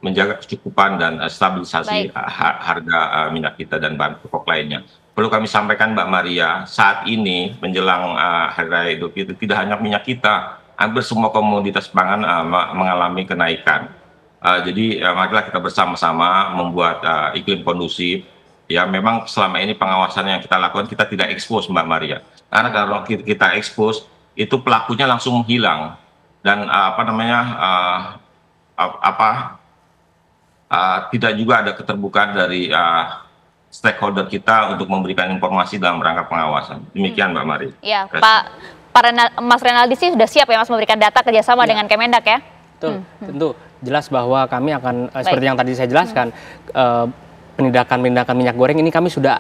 menjaga kecukupan dan stabilisasi harga minyak kita dan bahan pokok lainnya. Perlu kami sampaikan Mbak Maria, saat ini menjelang Hari Raya Idul Fitri tidak hanya minyak kita, hampir semua komoditas pangan mengalami kenaikan. Jadi marilah kita bersama-sama membuat iklim kondusif. Ya, memang selama ini pengawasan yang kita lakukan kita tidak ekspos Mbak Maria. Karena kalau kita ekspos itu pelakunya langsung menghilang dan tidak juga ada keterbukaan dari stakeholder kita untuk memberikan informasi dalam rangka pengawasan. Demikian Mbak Mari. Ya, Mas Renaldi sih sudah siap ya Mas memberikan data kerjasama dengan Kemendak ya? Betul, tentu jelas bahwa kami akan seperti yang tadi saya jelaskan, penindakan minyak goreng ini kami sudah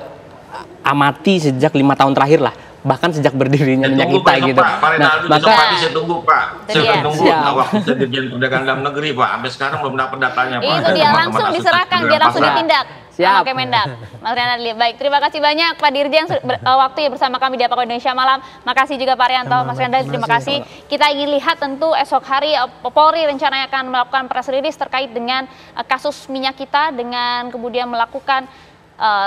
amati sejak 5 tahun terakhir lah. Bahkan sejak berdirinya minyak kita gitu. Nah, maka saya tunggu Pak. Saya tunggu waktu Dirjen Perdagangan Dalam Negeri Pak. Sampai sekarang belum dapat datanya Pak. Itu dia langsung diserahkan biar langsung ditindak. Siap. Oke, Mendak. Mas Rian Adli. Baik, terima kasih banyak Pak Dirjen waktu ya bersama kami di Apa Indonesia Malam. Makasih juga Pak Rianto, Mas Rian Adli, terima kasih. Kita ingin lihat tentu esok hari Polri rencananya akan melakukan press release terkait dengan kasus minyak kita dengan kemudian melakukan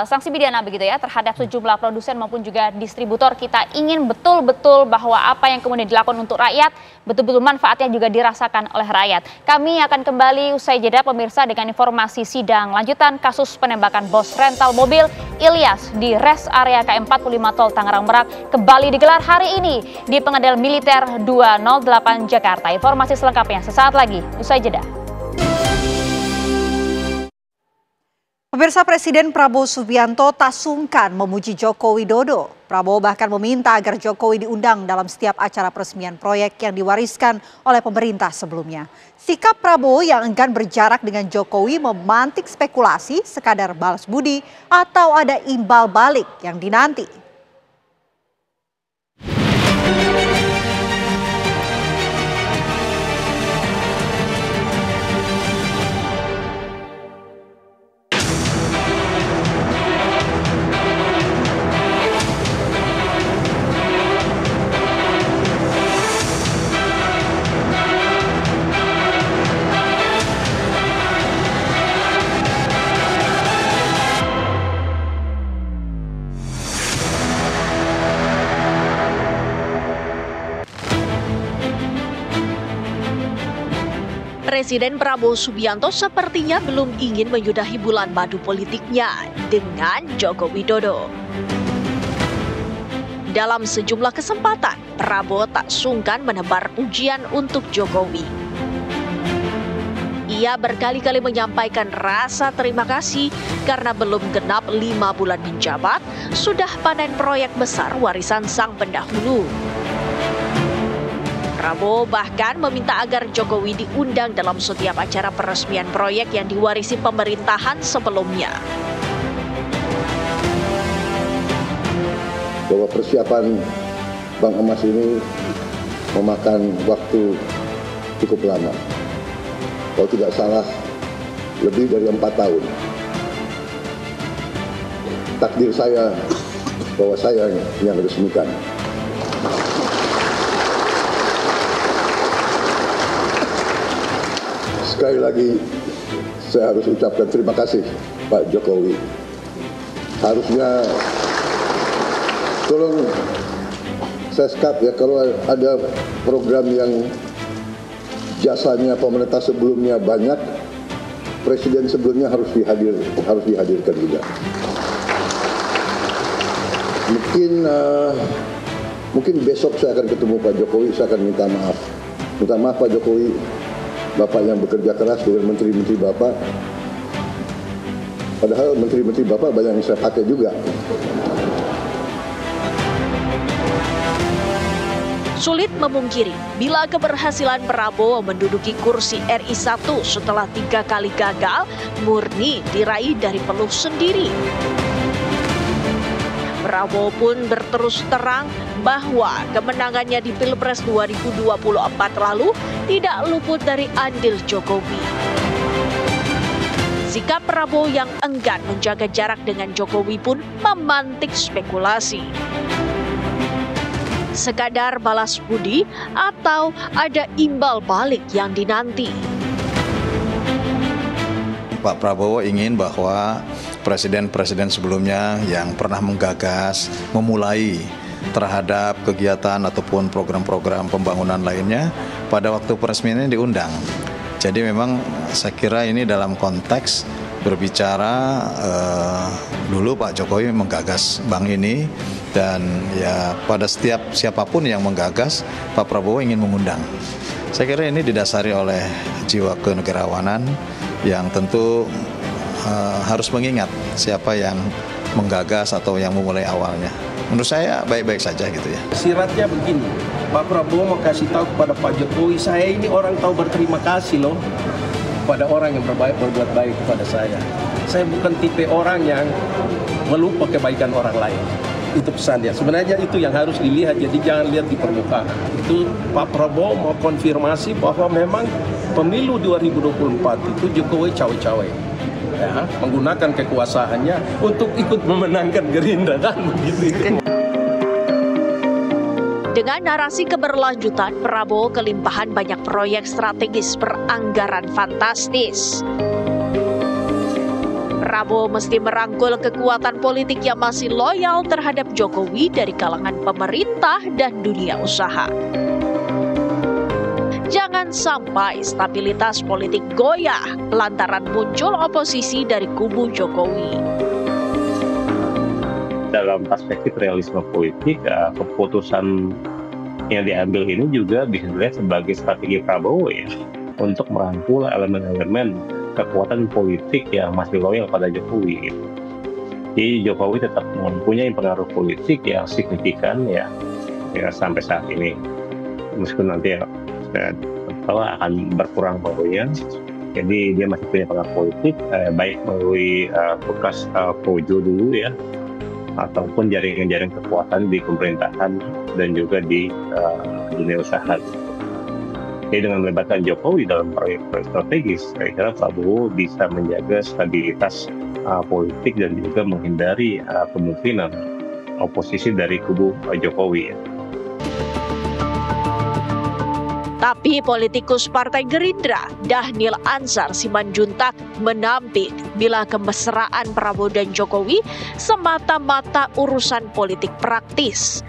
sanksi pidana begitu ya terhadap sejumlah produsen maupun juga distributor. Kita ingin betul-betul bahwa apa yang kemudian dilakukan untuk rakyat betul-betul manfaatnya juga dirasakan oleh rakyat. Kami akan kembali usai jeda pemirsa dengan informasi sidang lanjutan kasus penembakan bos rental mobil Ilyas di res area KM45 Tol Tangerang Merak kembali digelar hari ini di Pengadilan Militer 208 Jakarta. Informasi selengkapnya sesaat lagi usai jeda. Pemirsa, Presiden Prabowo Subianto tak sungkan memuji Joko Widodo. Prabowo bahkan meminta agar Jokowi diundang dalam setiap acara peresmian proyek yang diwariskan oleh pemerintah sebelumnya. Sikap Prabowo yang enggan berjarak dengan Jokowi memantik spekulasi sekadar balas budi atau ada imbal balik yang dinanti. Presiden Prabowo Subianto sepertinya belum ingin menyudahi bulan madu politiknya dengan Joko Widodo. Dalam sejumlah kesempatan, Prabowo tak sungkan menebar pujian untuk Jokowi. Ia berkali-kali menyampaikan rasa terima kasih karena belum genap 5 bulan menjabat, sudah panen proyek besar warisan sang pendahulu. Prabowo bahkan meminta agar Jokowi diundang dalam setiap acara peresmian proyek yang diwarisi pemerintahan sebelumnya. Bahwa persiapan Bank Emas ini memakan waktu cukup lama. Kalau tidak salah, lebih dari 4 tahun. Takdir saya bahwa saya yang resmikan. Sekali lagi saya harus ucapkan terima kasih Pak Jokowi. Harusnya tolong seskap ya, kalau ada program yang jasanya pemerintah sebelumnya banyak, presiden sebelumnya harus dihadirkan juga. Mungkin besok saya akan ketemu Pak Jokowi, saya akan minta maaf Pak Jokowi. Bapak yang bekerja keras dengan menteri-menteri Bapak, padahal menteri-menteri Bapak banyak yang saya pakai juga. Sulit memungkiri bila keberhasilan Prabowo menduduki kursi RI 1 setelah 3 kali gagal murni diraih dari peluh sendiri. Prabowo pun berterus terang bahwa kemenangannya di Pilpres 2024 lalu tidak luput dari andil Jokowi. Sikap Prabowo yang enggan menjaga jarak dengan Jokowi pun memantik spekulasi. Sekadar balas budi atau ada imbal balik yang dinanti. Pak Prabowo ingin bahwa presiden-presiden sebelumnya yang pernah menggagas, memulai terhadap kegiatan ataupun program-program pembangunan lainnya pada waktu peresmiannya diundang. Jadi memang saya kira ini dalam konteks berbicara dulu Pak Jokowi menggagas bank ini, dan ya pada setiap siapapun yang menggagas Pak Prabowo ingin mengundang. Saya kira ini didasari oleh jiwa kenegarawanan yang tentu harus mengingat siapa yang menggagas atau yang memulai awalnya. Menurut saya baik-baik saja gitu ya. Siratnya begini, Pak Prabowo mau kasih tahu kepada Pak Jokowi, saya ini orang tahu berterima kasih loh pada orang yang berbuat baik kepada saya. Saya bukan tipe orang yang melupa kebaikan orang lain. Itu pesannya. Sebenarnya itu yang harus dilihat, jadi jangan lihat di permukaan. Itu Pak Prabowo mau konfirmasi bahwa memang pemilu 2024 itu Jokowi cawe-cawe. Ya, menggunakan kekuasaannya untuk ikut memenangkan Gerindra, kan begitu. Dengan narasi keberlanjutan, Prabowo kelimpahan banyak proyek strategis beranggaran fantastis. Prabowo mesti merangkul kekuatan politik yang masih loyal terhadap Jokowi dari kalangan pemerintah dan dunia usaha. Jangan sampai stabilitas politik goyah lantaran muncul oposisi dari kubu Jokowi. Dalam perspektif realisme politik, keputusan yang diambil ini juga bisa dilihat sebagai strategi Prabowo ya, untuk merangkul elemen-elemen kekuatan politik yang masih loyal pada Jokowi. Jadi Jokowi tetap mempunyai pengaruh politik yang signifikan ya sampai saat ini. Meskipun nanti akan berkurang pengaruhnya. Jadi dia masih punya pengaruh politik, baik melalui bekas Projo dulu ya, ataupun jaringan-jaringan kekuatan di pemerintahan dan juga di dunia usaha. Jadi dengan melibatkan Jokowi dalam proyek-proyek strategis, saya kira Prabowo bisa menjaga stabilitas politik dan juga menghindari kemungkinan oposisi dari kubu Jokowi. Tapi politikus Partai Gerindra, Dhanil Ansar Simanjuntak, menampik bila kemesraan Prabowo dan Jokowi semata-mata urusan politik praktis.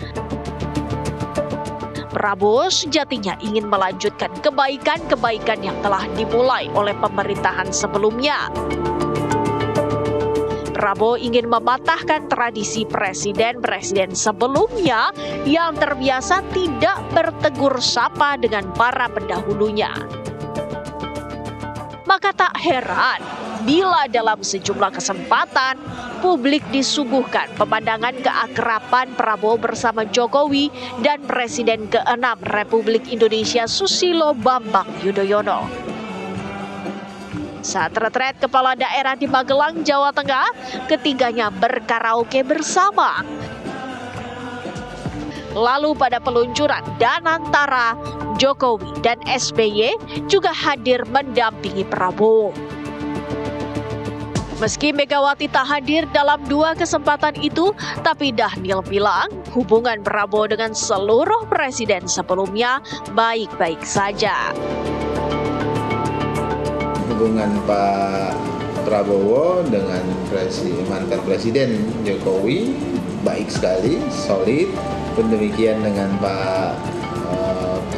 Prabowo sejatinya ingin melanjutkan kebaikan-kebaikan yang telah dimulai oleh pemerintahan sebelumnya. Prabowo ingin mematahkan tradisi presiden-presiden sebelumnya yang terbiasa tidak bertegur sapa dengan para pendahulunya. Maka tak heran bila dalam sejumlah kesempatan publik disuguhkan pemandangan keakraban Prabowo bersama Jokowi dan Presiden ke-6 Republik Indonesia Susilo Bambang Yudhoyono. Saat retret kepala daerah di Magelang, Jawa Tengah, ketiganya berkaraoke bersama. Lalu pada peluncuran Danantara, Jokowi dan SBY juga hadir mendampingi Prabowo. Meski Megawati tak hadir dalam dua kesempatan itu, tapi Dhanil bilang hubungan Prabowo dengan seluruh presiden sebelumnya baik-baik saja. Hubungan Pak Prabowo dengan mantan Presiden Jokowi baik sekali, solid. Pun demikian dengan Pak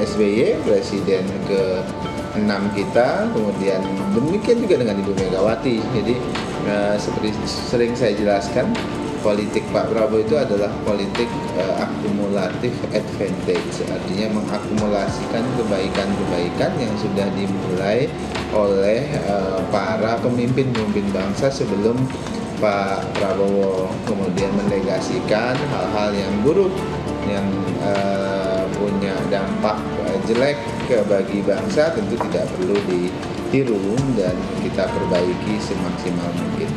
SBY, Presiden ke-6 kita. Kemudian demikian juga dengan Ibu Megawati. Jadi seperti sering saya jelaskan, politik Pak Prabowo itu adalah politik akumulatif advantage, artinya mengakumulasikan kebaikan-kebaikan yang sudah dimulai oleh para pemimpin-pemimpin bangsa sebelum Pak Prabowo, kemudian menegasikan hal-hal yang buruk yang punya dampak jelek bagi bangsa tentu tidak perlu ditiru dan kita perbaiki semaksimal mungkin.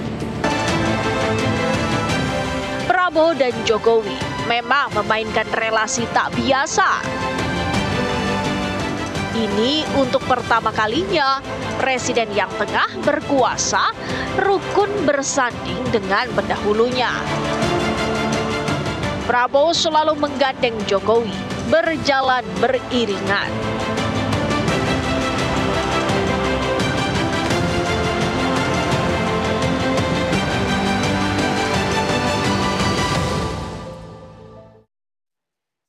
Prabowo dan Jokowi memang memainkan relasi tak biasa. Ini untuk pertama kalinya presiden yang tengah berkuasa rukun bersanding dengan pendahulunya. Prabowo selalu menggandeng Jokowi, berjalan beriringan.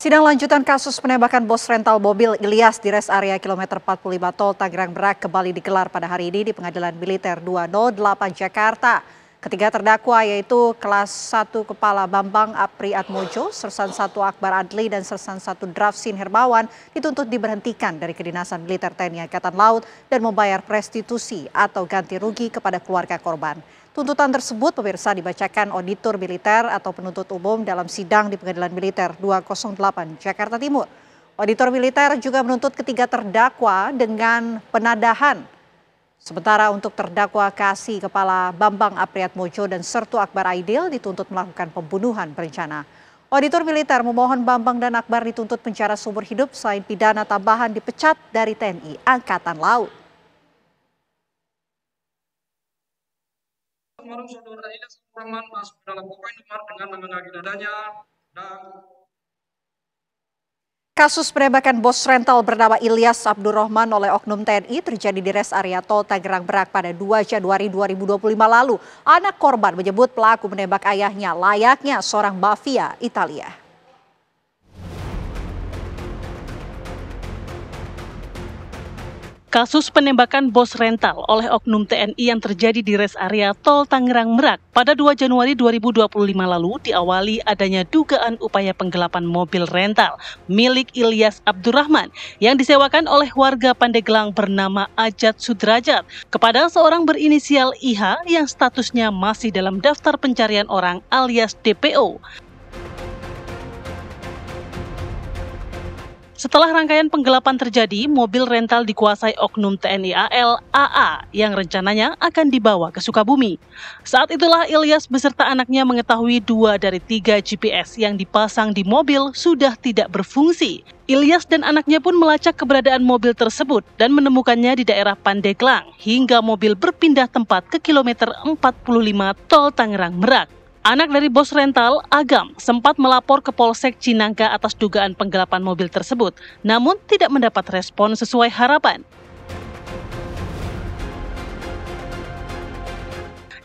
Sidang lanjutan kasus penembakan bos rental mobil Ilyas di res area kilometer 45 Tol Tangerang Merak kembali digelar pada hari ini di Pengadilan Militer 208 Jakarta. Ketiga terdakwa yaitu kelas 1 Kepala Bambang Apriatmojo, Sersan 1 Akbar Adli, dan Sersan 1 Drafsin Hermawan dituntut diberhentikan dari kedinasan militer TNI Angkatan Laut dan membayar restitusi atau ganti rugi kepada keluarga korban. Tuntutan tersebut pemirsa dibacakan auditor militer atau penuntut umum dalam sidang di Pengadilan Militer 208 Jakarta Timur. Auditor militer juga menuntut ketiga terdakwa dengan penadahan. Sementara untuk terdakwa Kasih Kepala Bambang Apriatmojo dan Sertu Akbar Aidil dituntut melakukan pembunuhan berencana. Auditor militer memohon Bambang dan Akbar dituntut penjara seumur hidup selain pidana tambahan dipecat dari TNI Angkatan Laut. Kemarin saudara Ilyas Abdurrahman masuk dalam poin dengan mengenali dadanya dan kasus penembakan bos rental bernama Ilyas Abdurrahman oleh oknum TNI terjadi di res area tol Tangerang Merak pada 2 Januari 2025 lalu. Anak korban menyebut pelaku menembak ayahnya layaknya seorang mafia Italia. Kasus penembakan bos rental oleh oknum TNI yang terjadi di res area tol Tangerang Merak pada 2 Januari 2025 lalu diawali adanya dugaan upaya penggelapan mobil rental milik Ilyas Abdurrahman yang disewakan oleh warga Pandeglang bernama Ajat Sudrajat kepada seorang berinisial IH yang statusnya masih dalam daftar pencarian orang alias DPO. Setelah rangkaian penggelapan terjadi, mobil rental dikuasai oknum TNI AL AA yang rencananya akan dibawa ke Sukabumi. Saat itulah Ilyas beserta anaknya mengetahui 2 dari 3 GPS yang dipasang di mobil sudah tidak berfungsi. Ilyas dan anaknya pun melacak keberadaan mobil tersebut dan menemukannya di daerah Pandeglang hingga mobil berpindah tempat ke kilometer 45 tol Tangerang Merak. Anak dari bos rental, Agam, sempat melapor ke Polsek Cinangka atas dugaan penggelapan mobil tersebut, namun tidak mendapat respon sesuai harapan.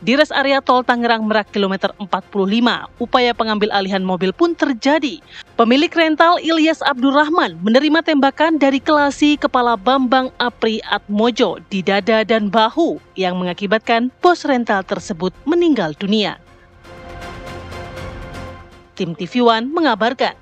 Di res area tol Tangerang Merak kilometer 45, upaya pengambil alihan mobil pun terjadi. Pemilik rental Ilyas Abdurrahman menerima tembakan dari kelasi kepala Bambang Apri Atmojo di dada dan bahu yang mengakibatkan bos rental tersebut meninggal dunia. Tim TV One mengabarkan.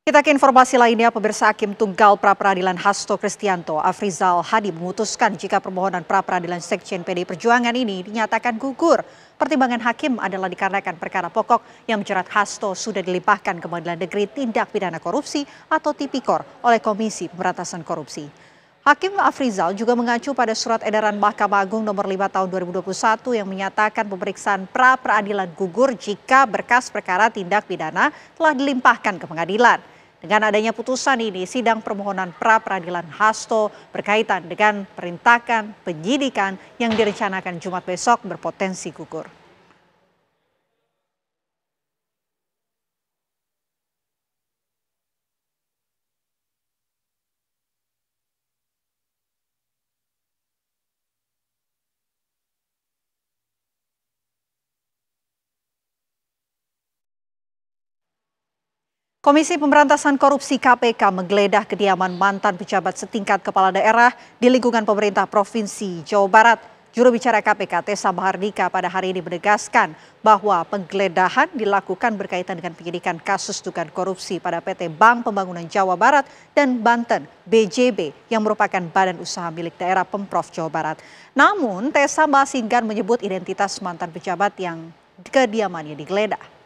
Kita ke informasi lainnya, pemirsa. Hakim Tunggal Pra-Peradilan Hasto Kristianto Afrizal Hadi memutuskan jika permohonan pra-peradilan Sekjen PDI Perjuangan ini dinyatakan gugur. Pertimbangan hakim adalah dikarenakan perkara pokok yang menjerat Hasto sudah dilimpahkan ke Pengadilan Negeri Tindak Pidana Korupsi atau Tipikor oleh Komisi Pemberantasan Korupsi. Hakim Afrizal juga mengacu pada surat edaran Mahkamah Agung nomor 5 tahun 2021 yang menyatakan pemeriksaan pra-peradilan gugur jika berkas perkara tindak pidana telah dilimpahkan ke pengadilan. Dengan adanya putusan ini, sidang permohonan pra-peradilan Hasto berkaitan dengan perintakan penyidikan yang direncanakan Jumat besok berpotensi gugur. Komisi Pemberantasan Korupsi KPK menggeledah kediaman mantan pejabat setingkat kepala daerah di lingkungan pemerintah Provinsi Jawa Barat. Juru bicara KPK Tessa Mahardika pada hari ini menegaskan bahwa penggeledahan dilakukan berkaitan dengan penyidikan kasus dugaan korupsi pada PT Bank Pembangunan Jawa Barat dan Banten BJB yang merupakan badan usaha milik daerah Pemprov Jawa Barat. Namun Tessa masih enggan menyebut identitas mantan pejabat yang kediamannya digeledah.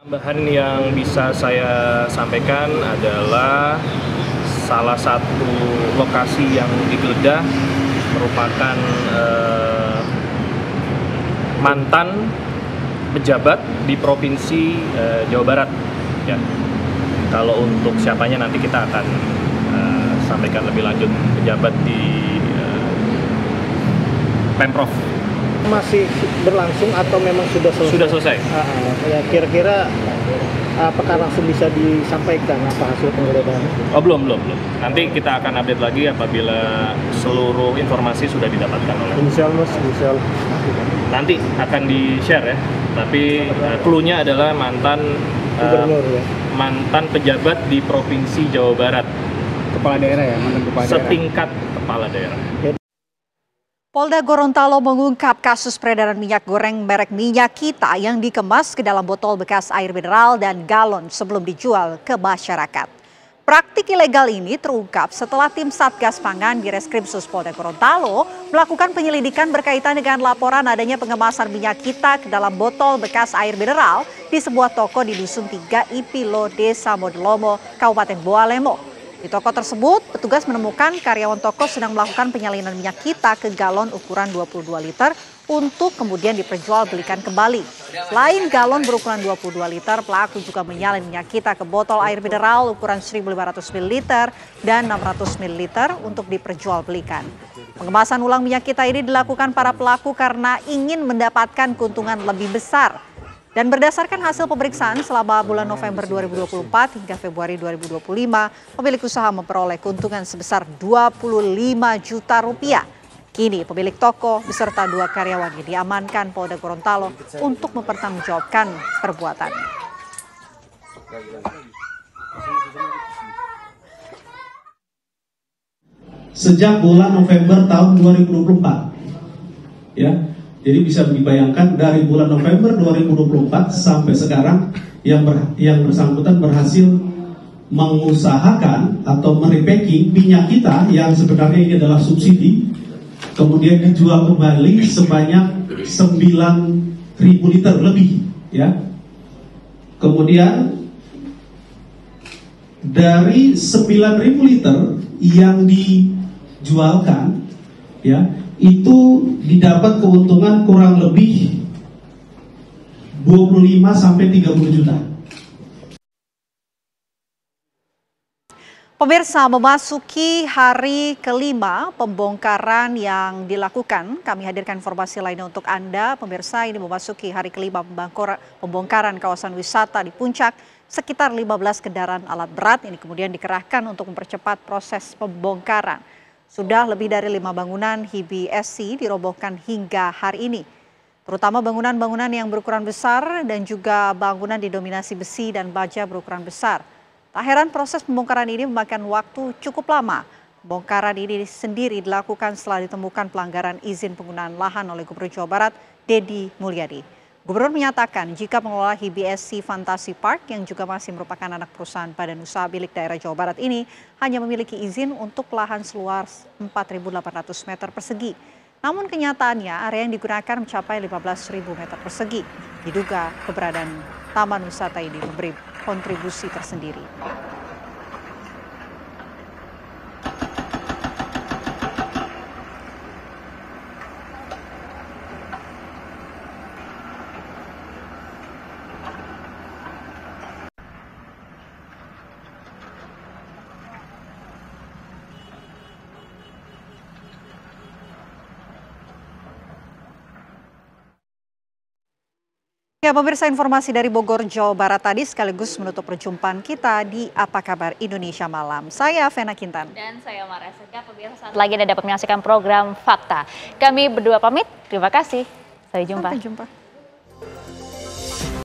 Tambahan yang bisa saya sampaikan adalah salah satu lokasi yang digeledah merupakan mantan pejabat di Provinsi Jawa Barat. Ya. Kalau untuk siapanya nanti kita akan sampaikan lebih lanjut, pejabat di Pemprov. Masih berlangsung atau memang sudah selesai? Sudah selesai. Ya, kira-kira apakah langsung bisa disampaikan apa hasil penggeledahan? Oh, belum. Nanti kita akan update lagi apabila seluruh informasi sudah didapatkan oleh. Inisial Mas, inisial. Nanti akan di-share ya. Tapi clue-nya adalah mantan mantan pejabat di Provinsi Jawa Barat. Kepala daerah ya, mantan kepala daerah. Setingkat kepala daerah. Polda Gorontalo mengungkap kasus peredaran minyak goreng merek Minyak Kita yang dikemas ke dalam botol bekas air mineral dan galon sebelum dijual ke masyarakat. Praktik ilegal ini terungkap setelah tim Satgas Pangan di Reskrimsus Polda Gorontalo melakukan penyelidikan berkaitan dengan laporan adanya pengemasan minyak kita ke dalam botol bekas air mineral di sebuah toko di Dusun 3 Ipilo, Desa Modelomo, Kabupaten Boalemo. Di toko tersebut, petugas menemukan karyawan toko sedang melakukan penyalinan minyak kita ke galon ukuran 22 liter untuk kemudian diperjualbelikan kembali. Selain galon berukuran 22 liter, pelaku juga menyalin minyak kita ke botol air mineral ukuran 1.500 ml dan 600 ml untuk diperjualbelikan. Pengemasan ulang minyak kita ini dilakukan para pelaku karena ingin mendapatkan keuntungan lebih besar. Dan berdasarkan hasil pemeriksaan selama bulan November 2024 hingga Februari 2025, pemilik usaha memperoleh keuntungan sebesar 25 juta rupiah. Kini pemilik toko beserta 2 karyawannya diamankan Polda Gorontalo untuk mempertanggungjawabkan perbuatannya. Sejak bulan November tahun 2024, ya. Jadi bisa dibayangkan dari bulan November 2024 sampai sekarang yang bersangkutan berhasil mengusahakan atau merepacking minyak kita yang sebenarnya ini adalah subsidi, kemudian dijual kembali sebanyak 9.000 liter lebih, ya. Kemudian dari 9.000 liter yang dijualkan, ya, itu didapat keuntungan kurang lebih 25 sampai 30 juta. Pemirsa, memasuki hari kelima pembongkaran yang dilakukan, kami hadirkan informasi lainnya untuk Anda. Pemirsa, ini memasuki hari kelima pembongkaran kawasan wisata di Puncak. Sekitar 15 kendaraan alat berat ini kemudian dikerahkan untuk mempercepat proses pembongkaran. Sudah lebih dari 5 bangunan HIBSC dirobohkan hingga hari ini. Terutama bangunan-bangunan yang berukuran besar dan juga bangunan didominasi besi dan baja berukuran besar. Tak heran proses pembongkaran ini memakan waktu cukup lama. Pembongkaran ini sendiri dilakukan setelah ditemukan pelanggaran izin penggunaan lahan oleh Gubernur Jawa Barat, Deddy Mulyadi. Gubernur menyatakan jika pengelola HIBSC Fantasy Park yang juga masih merupakan anak perusahaan Badan Usaha Milik Daerah Jawa Barat ini hanya memiliki izin untuk lahan seluas 4.800 meter persegi. Namun kenyataannya area yang digunakan mencapai 15.000 meter persegi. Diduga keberadaan taman wisata ini memberi kontribusi tersendiri. Ya, pemirsa, informasi dari Bogor, Jawa Barat tadi sekaligus menutup perjumpaan kita di Apa Kabar Indonesia Malam. Saya Vena Kintan. Dan saya Maria Segaf. Pemirsa, saat lagi Anda dapat menyaksikan program Fakta. Kami berdua pamit. Terima kasih. Sampai jumpa. Sampai jumpa.